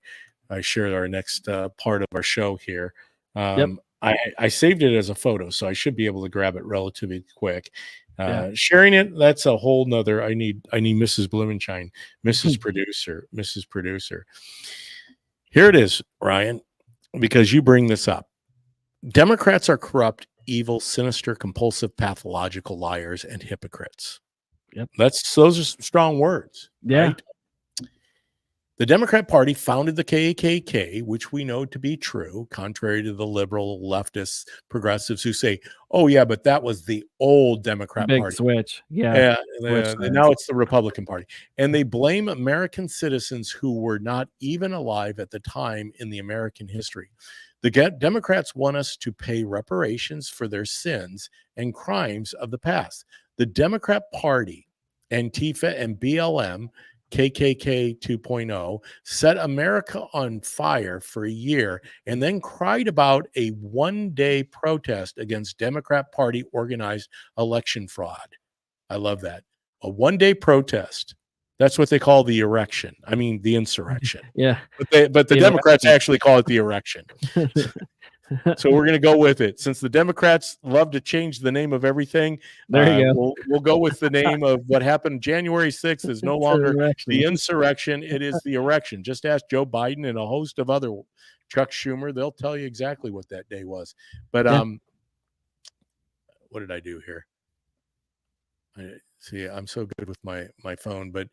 I share our next part of our show here. Yep. I saved it as a photo, so I should be able to grab it relatively quick. Yeah. Sharing it, that's a whole nother. I need Mrs. Blumenshine, Mrs. Producer. Here it is, Ryan, because you bring this up. Democrats are corrupt, evil, sinister, compulsive, pathological liars and hypocrites. Yep. Those are strong words, Yeah. right? The Democrat Party founded the KKK, which we know to be true, contrary to the liberal, leftists, progressives who say, "Oh yeah, but that was the old Democrat Big Party." switch. Yeah. Yeah, Switch now sides. it's the Republican Party. And they blame American citizens who were not even alive at the time in the American history. The Democrats want us to pay reparations for their sins and crimes of the past. The Democrat Party, Antifa and BLM, KKK 2.0, set America on fire for a year and then cried about a one-day protest against Democrat Party organized election fraud. I love that. A one-day protest. That's what they call the erection. I mean, the insurrection. Yeah. But the Democrats Interaction. actually call it the erection. So we're going to go with it. Since the Democrats love to change the name of everything, There you go. we'll go with the name of what happened January 6th is no It's an longer the erection. insurrection. It is the erection. Just ask Joe Biden and a host of other Chuck Schumer. They'll tell you exactly what that day was. But Yeah. what did I do here? See, I'm so good with my phone, but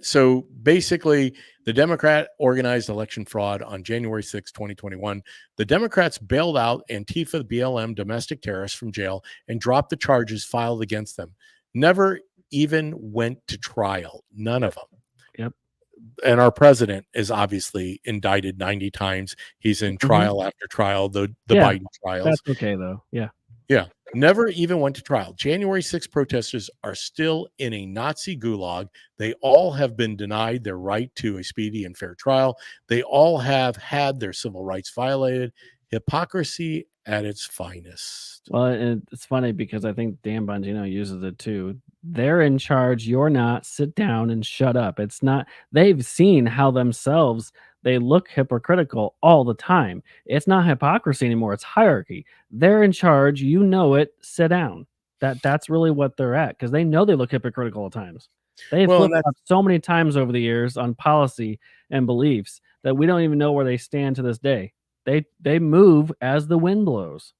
so basically, the Democrat organized election fraud on January 6, 2021. The Democrats bailed out Antifa BLM domestic terrorists from jail and dropped the charges filed against them. Never even went to trial. None of Yep. them. Yep. And our president is obviously indicted 90 times. He's in Mhm. trial after trial, the Yeah. Biden trials. That's okay, though. Yeah. Yeah, never even went to trial. January 6th protesters are still in a Nazi gulag. They all have been denied their right to a speedy and fair trial. They all have had their civil rights violated. Hypocrisy at its finest. Well, it's funny because I think Dan Bongino uses it too. They're in charge, you're not. Sit down and shut up. It's not they've seen how themselves they look hypocritical all the time. It's not hypocrisy anymore, it's hierarchy. They're in charge, you know it, sit down. That's really what they're at because they know they look hypocritical at times. They've Well, and that's flip-flopped so many times over the years on policy and beliefs that we don't even know where they stand to this day. They move as the wind blows.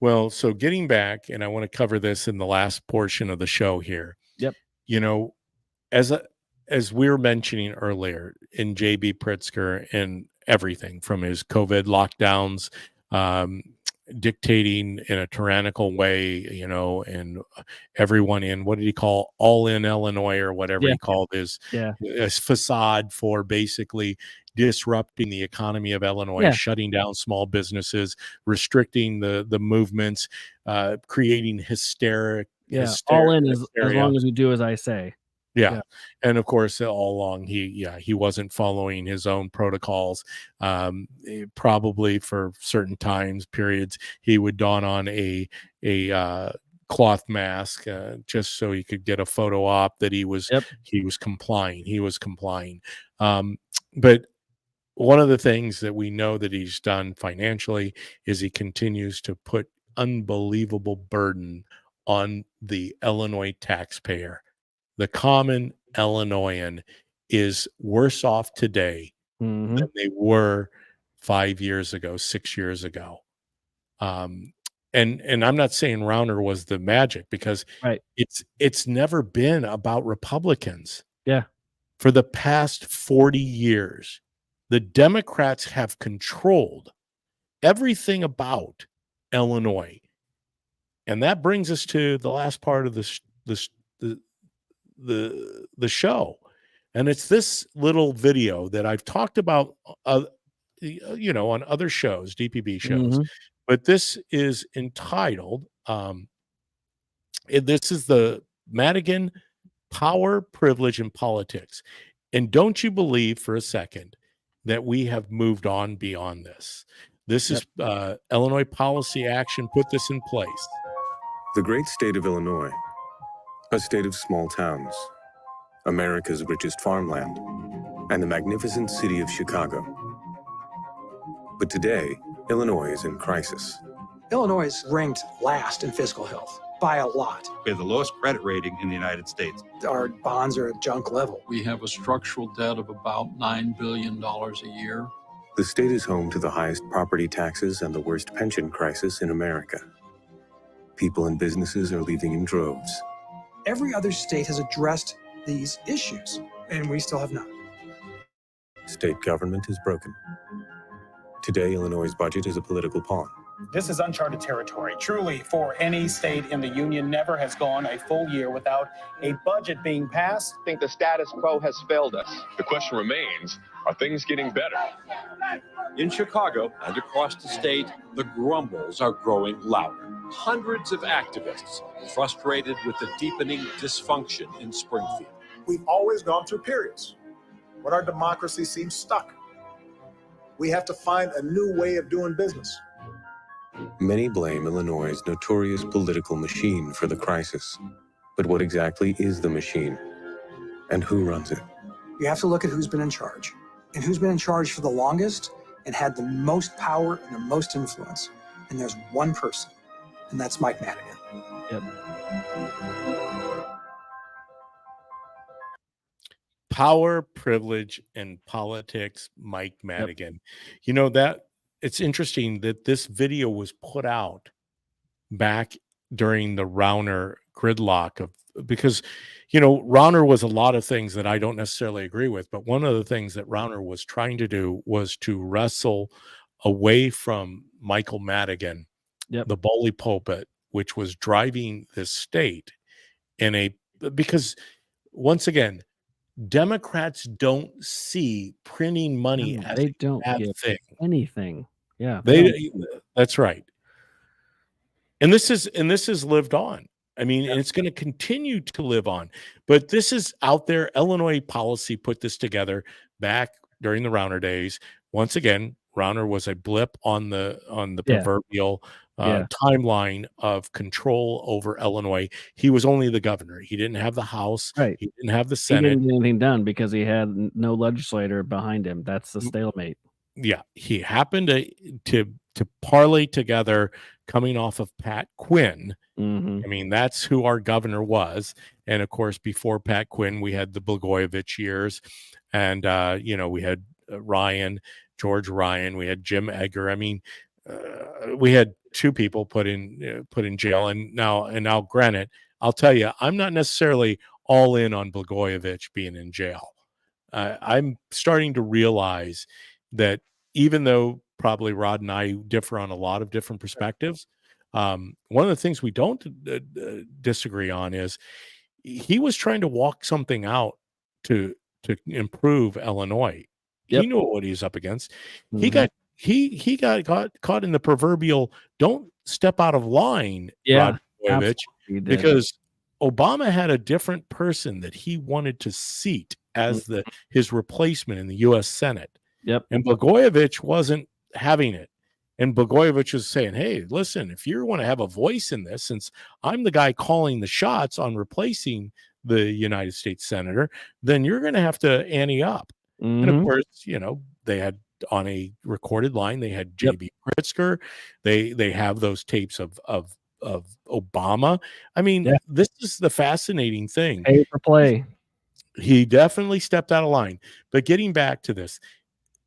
well, so getting back, and I want to cover this in the last portion of the show here. Yep. You know, as a as we were mentioning earlier in JB Pritzker and everything from his COVID lockdowns, um, dictating in a tyrannical way, and everyone in what did he call all in Illinois or whatever Yeah. he called Yeah. his facade for basically disrupting the economy of Illinois, Yeah. shutting down small businesses, restricting the movements, creating Yeah, all in as hysteria. long as you do as I say. Yeah, Yeah, and of course, all along he wasn't following his own protocols. Probably for certain times periods, he would don on a cloth mask just so he could get a photo op that yep, he was complying. He was complying. But one of the things that we know that he's done financially is he continues to put unbelievable burden on the Illinois taxpayer. The common Illinoisan is worse off today mhm, than they were 5 years ago, 6 years ago. Um, and I'm not saying Rauner was the magic because right, it's never been about Republicans. yeah, For the past 40 years, the Democrats have controlled everything about Illinois. And that brings us to the last part of this the show, and it's this little video that I've talked about, on other shows, DPB shows, mhm, but this is entitled. This is the Madigan Power, Privilege, and Politics, and don't you believe for a second that we have moved on beyond this? This yep, is Illinois Policy Action put this in place. The great state of Illinois, a state of small towns, America's richest farmland, and the magnificent city of Chicago. But today, Illinois is in crisis. Illinois is ranked last in fiscal health by a lot. We have the lowest credit rating in the United States. Our bonds are at junk level. We have a structural debt of about $9 billion a year. The state is home to the highest property taxes and the worst pension crisis in America. People and businesses are leaving in droves. Every other state has addressed these issues, and we still have not. State government is broken. Today, Illinois' budget is a political pawn. This is uncharted territory. Truly, for any state in the union, never has gone a full year without a budget being passed. I think the status quo has failed us. The question remains, are things getting better? In Chicago and across the state, the grumbles are growing louder. Hundreds of activists frustrated with the deepening dysfunction in Springfield. We've always gone through periods when our democracy seems stuck. We have to find a new way of doing business. Many blame Illinois' notorious political machine for the crisis. But what exactly is the machine? And who runs it? You have to look at who's been in charge, and who's been in charge for the longest and had the most power and the most influence. And there's one person, and that's Mike Madigan. yep, Power, Privilege, and Politics, Mike Madigan. You know, that it's interesting that this video was put out back during the Rauner gridlock of because, Rauner was a lot of things that I don't necessarily agree with, but one of the things that Rauner was trying to do was to wrestle away from Michael Madigan, Yep. the bully pulpit, which was driving this state because once again, Democrats don't see printing money No, as they a don't bad give thing. anything. Yeah, they don't. That's right. And this is lived on. I mean, and it's going to continue to live on. But this is out there. Illinois policy put this together back during the Rauner days. Once again, Rauner was a blip on the Yeah. proverbial Yeah. timeline of control over Illinois. He was only the governor. He didn't have the House. Right. He didn't have the He Senate. didn't get anything done because he had no legislator behind him. That's the stalemate. Yeah, he happened to parlay together coming off of Pat Quinn. Mhm. I mean, that's who our governor was. And of course, before Pat Quinn, we had the Blagojevich years, and we had George Ryan, we had Jim Edgar. I mean, we had two people put in jail, and now, granted, I'll tell you, I'm not necessarily all in on Blagojevich being in jail. I'm starting to realize that even though probably Rod and I differ on a lot of different perspectives, one of the things we don't disagree on is he was trying to walk something out to improve Illinois. Yep. He knew what he was up against. He Mhm. got caught in the proverbial "don't step out of line," Yeah, Rod Blagojevich, absolutely he did. because Obama had a different person that he wanted to seat as his replacement in the U.S. Senate. Yep. And Blagojevich wasn't having it. And Blagojevich was saying, hey, listen, if you want to have a voice in this, since I'm the guy calling the shots on replacing the United States senator, then you're going to have to ante up. And of Mhm. course, they had on a recorded line, they had Yep. J.B. Pritzker. They have those tapes of Obama. I mean, Yeah. this is the fascinating thing. Pay for play. He definitely stepped out of line. But getting back to this,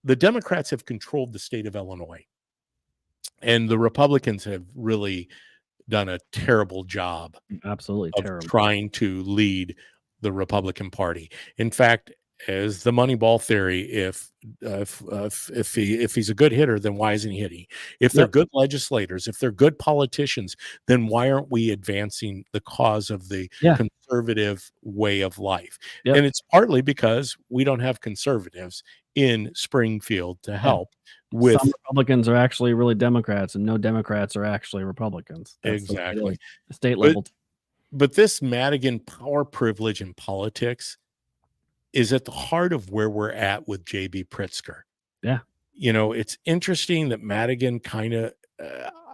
the Democrats have controlled the state of Illinois, and the Republicans have really done a terrible job Absolutely of terrible. trying to lead the Republican Party. In fact, as the Moneyball theory, if he's a good hitter, then why isn't he hitting? If they're Yep. good legislators, if they're good politicians, then why aren't we advancing the cause of the Yeah. conservative way of life? Yep. And it's partly because we don't have conservatives in Springfield to help with Some Republicans are actually really Democrats, and no Democrats are actually Republicans. That's the way it exactly is. The state level. But this Madigan power privilege in politics is at the heart of where we're at with J.B. Pritzker. Yeah. It's interesting that Madigan kind of,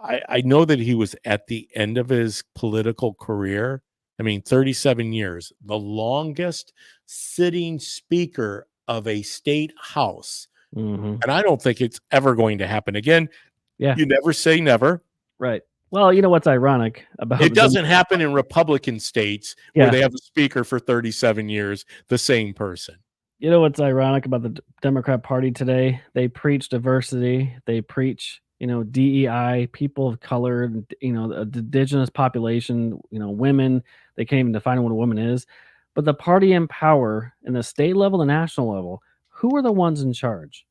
I know that he was at the end of his political career. I mean, 37 years, the longest sitting speaker of a state house. Mhm. And I don't think it's ever going to happen again. Yeah. You never say never. Right. Well, you know what's ironic about It doesn't happen in Republican states where Yeah. they have a speaker for 37 years, the same person. You know what's ironic about the Democrat Party today? They preach diversity. They preach, DEI, people of color, the indigenous population, women. They can't even define what a woman is. But the party in power in the state level, the national level, who are the ones in charge?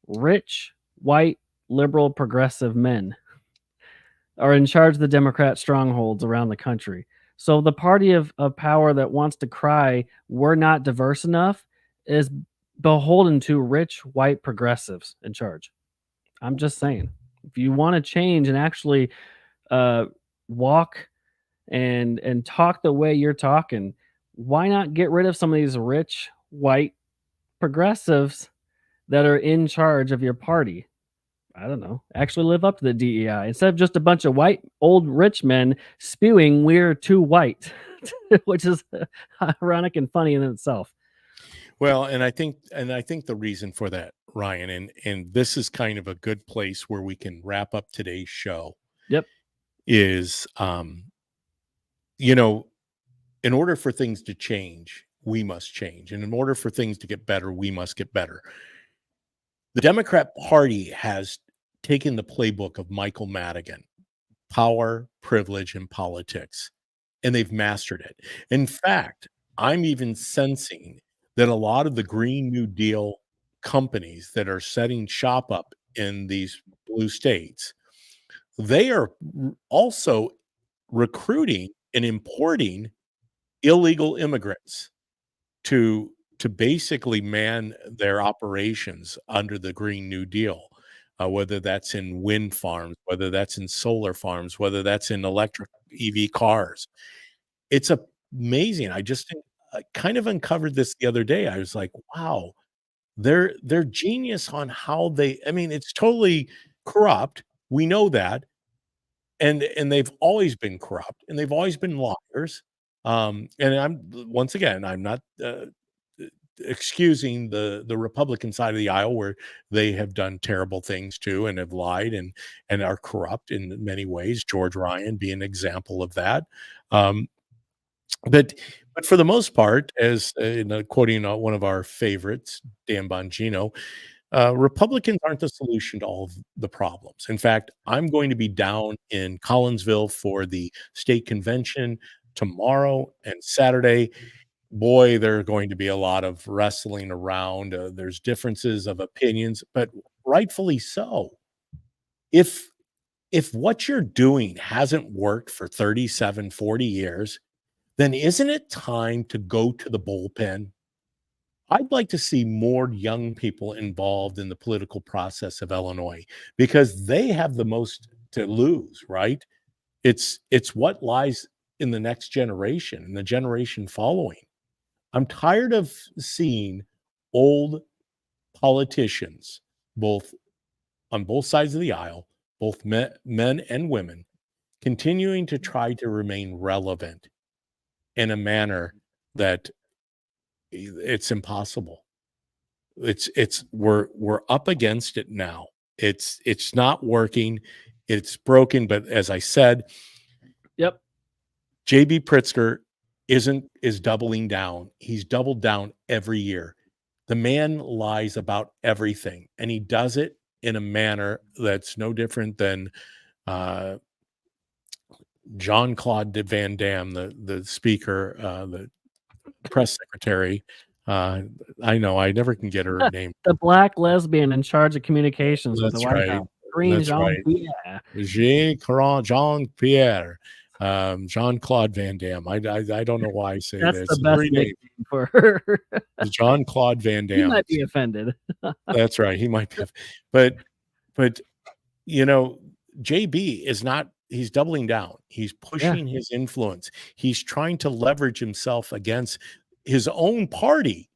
Rich, white, liberal, progressive men are in charge of the Democrat strongholds around the country. So the party of power that wants to cry, we're not diverse enough, is beholden to rich white progressives in charge. I'm just saying. If you want to change and actually walk and talk the way you're talking, why not get rid of some of these rich white progressives that are in charge of your party? I don't know, actually live up to the DEI instead of just a bunch of white old rich men spewing we're too white, which is ironic and funny in itself. Well, and I think the reason for that, Ryan, and this is kind of a good place where we can wrap up today's show. Yep. Is in order for things to change, we must change. And in order for things to get better, we must get better. The Democrat Party has taken the playbook of Michael Madigan, power, privilege, and politics. and they've mastered it. In fact, I'm even sensing that a lot of the Green New Deal companies that are setting shop up in these blue states, they are also recruiting and importing illegal immigrants to basically man their operations under the Green New Deal, whether that's in wind farms, whether that's in solar farms, whether that's in electric EV cars. It's amazing. I kind of uncovered this the other day. I was like, wow, they're genius on how I mean, it's totally corrupt. We know that. And they've always been corrupt and they've always been liars. And once again, I'm not excusing the Republican side of the aisle where they have done terrible things too and have lied and are corrupt in many ways. George Ryan being an example of that. Um, but for the most part, as quoting one of our favorites, Dan Bongino, Republicans aren't the solution to all of the problems. In fact, I'm going to be down in Collinsville for the state convention tomorrow and Saturday. Boy, there are going to be a lot of wrestling around. There's differences of opinions, but rightfully so. If what you're doing hasn't worked for 37, 40 years, then isn't it time to go to the bullpen? I'd like to see more young people involved in the political process of Illinois because they have the most to lose, right? It's what lies in the next generation and the generation following. I'm tired of seeing old politicians, both on both sides of the aisle, both men and women, continuing to try to remain relevant in a manner that it's impossible. We're up against it now. It's not working. It's broken. But as I said, Yep. JB Pritzker is doubling down. He's doubled down every year. The man lies about everything, and he does it in a manner that's no different than Jean-Claude Van Damme, the speaker, the press secretary. I know I never can get her name. The black lesbian in charge of communications with the That's White right. House. Green That's right. Jean-Pierre, Jean-Claude Van Damme. I don't know why I say That's that. the It's best three names. nickname for her. Jean-Claude Van He Damme. might be offended. That's right. He might be, but you know, JB is not. He's doubling down. He's pushing his influence. He's trying to leverage himself against his own party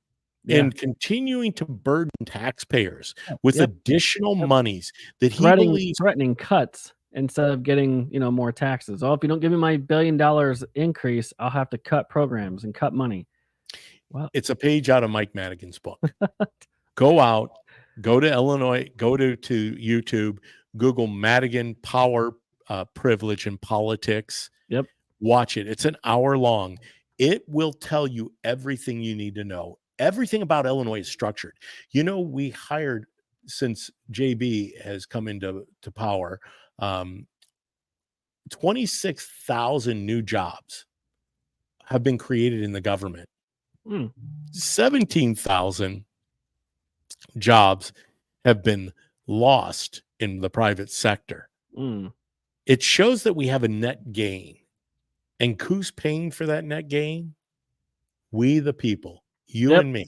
and continuing to burden taxpayers with additional monies that he believes threatening cuts instead of getting, more taxes. Oh, if you don't give me my $1 billion increase, I'll have to cut programs and cut money. Well, it's a page out of Mike Madigan's book. Go out, go to Illinois, go to YouTube, Google Madigan Power, Privilege and Politics. Yep. Watch it. It's an hour long. It will tell you everything you need to know. Everything about Illinois is structured. We hired, since JB has come into power, 26,000 new jobs have been created in the government. 17,000 jobs have been lost in the private sector. It shows that we have a net gain. And who's paying for that net gain? We, the people, you and me,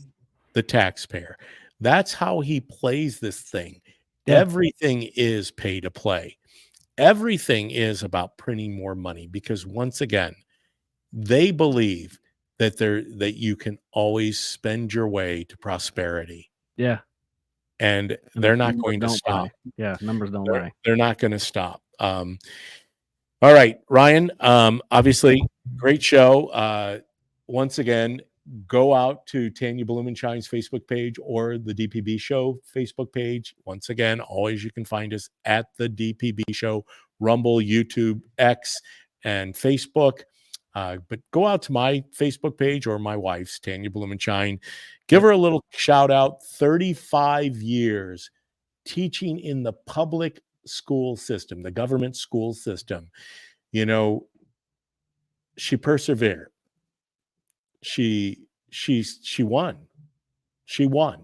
the taxpayer. That's how he plays this thing. Everything is pay to play. Everything is about printing more money because once again, they believe that you can always spend your way to prosperity. Yeah. And they're not going to stop. Lie. Yeah, numbers don't lie. They're not going to stop. All right, Ryan, obviously great show. Once again, go out to Tanya Blumenshine's Facebook page or the DPB Show Facebook page. Once again, always you can find us at the DPB Show, Rumble, YouTube, X, and Facebook. But go out to my Facebook page or my wife's, Tanya Blumenshine. Give her a little shout out. 35 years teaching in the public school system, the government school system. she persevered. She won. She won.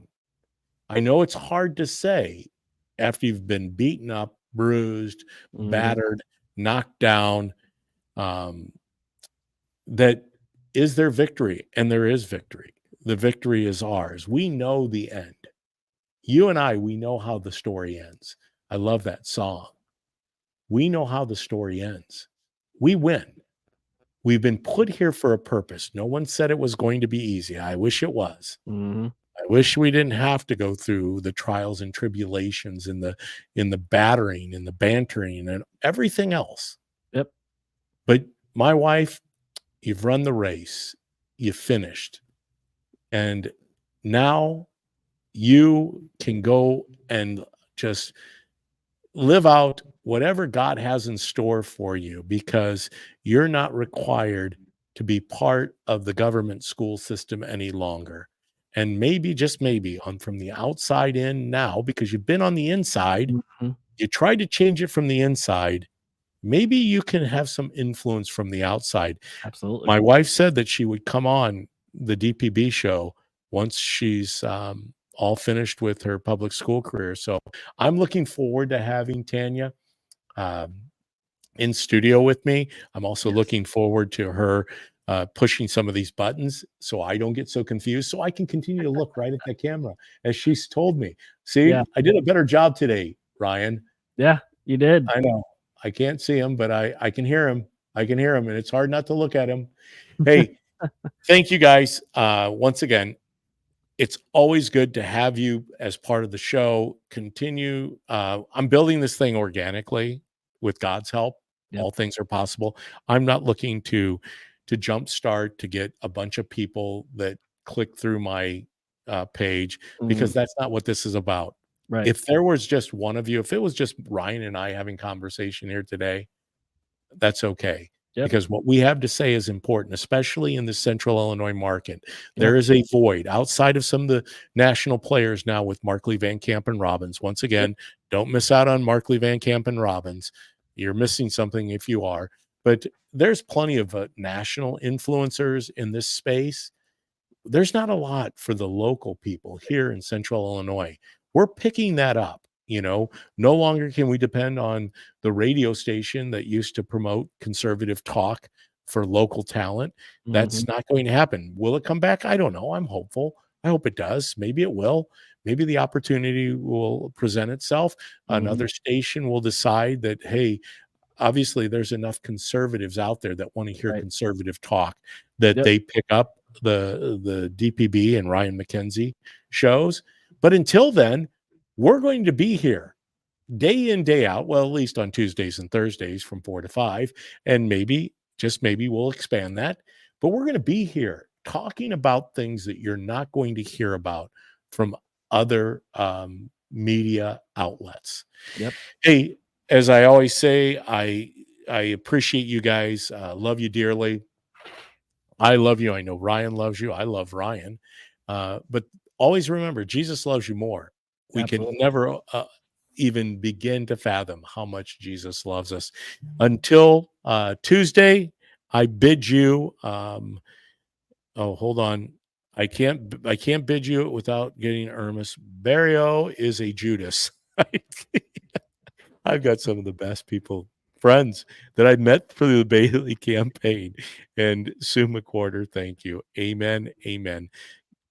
I know it's hard to say after you've been beaten up, bruised, battered, knocked down, that is there victory? And there is victory. The victory is ours. We know the end. You and I, we know how the story ends. I love that song. We know how the story ends. We win. We've been put here for a purpose. No one said it was going to be easy. I wish it was. I wish we didn't have to go through the trials and tribulations and the battering and the bantering and everything else. Yep. But my wife, you've run the race. You've finished. And now you can go and just live out whatever God has in store for you, because you're not required to be part of the government school system any longer. And maybe, just maybe, on from the outside in now, because you've been on the inside, you tried to change it from the inside. Maybe you can have some influence from the outside. Absolutely. My wife said that she would come on the DPB show once she's all finished with her public school career. So I'm looking forward to having Tanya in studio with me. I'm also looking forward to her pushing some of these buttons so I don't get so confused, so I can continue to look right at the camera as she's told me. See, I did a better job today, Ryan. Yeah, you did. I know. I can't see him, but I can hear him. I can hear him, and it's hard not to look at him. Hey, thank you guys. Once again, it's always good to have you as part of the show. Continue. I'm building this thing organically with God's help. All things are possible. I'm not looking to jumpstart to get a bunch of people that click through my page, because that's not what this is about. Right. If there was just one of you, if it was just Ryan and I having conversation here today, that's okay. Because what we have to say is important, especially in the central Illinois market. There is a void outside of some of the national players now with Markley, Van Camp, and Robbins. Once again, don't miss out on Markley, Van Camp, and Robbins. You're missing something if you are. But there's plenty of national influencers in this space. There's not a lot for the local people here in central Illinois. We're picking that up. No longer can we depend on the radio station that used to promote conservative talk for local talent. That's not going to happen. Will it come back? I don't know. I'm hopeful. I hope it does. Maybe it will. Maybe the opportunity will present itself. Another station will decide that, hey, obviously there's enough conservatives out there that want to hear conservative talk that they pick up the DPB and Ryan McKenzie shows. But until then, we're going to be here day in, day out. Well, at least on Tuesdays and Thursdays from 4 to 5. And maybe, just maybe, we'll expand that. But we're going to be here talking about things that you're not going to hear about from other media outlets. Hey, as I always say, I appreciate you guys. Love you dearly. I love you. I know Ryan loves you. I love Ryan. But always remember, Jesus loves you more. We can never even begin to fathom how much Jesus loves us. Until Tuesday, I bid you. Hold on. I can't bid you without getting Ermis. Barrio is a Judas. I've got some of the best friends that I met through the Bailey campaign. And Sue McWhorter, thank you. Amen. Amen.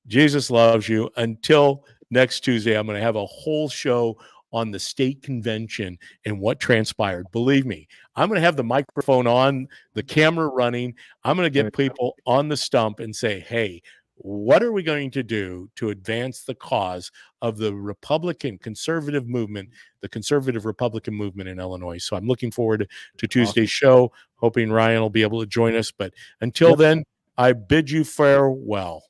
Jesus loves you. Until next Tuesday, I'm going to have a whole show on the state convention and what transpired. Believe me, I'm going to have the microphone on, the camera running. I'm going to get people on the stump and say, hey, what are we going to do to advance the cause of the Republican conservative movement, the conservative Republican movement in Illinois? So I'm looking forward to Tuesday's show, hoping Ryan will be able to join us. But until then, I bid you farewell.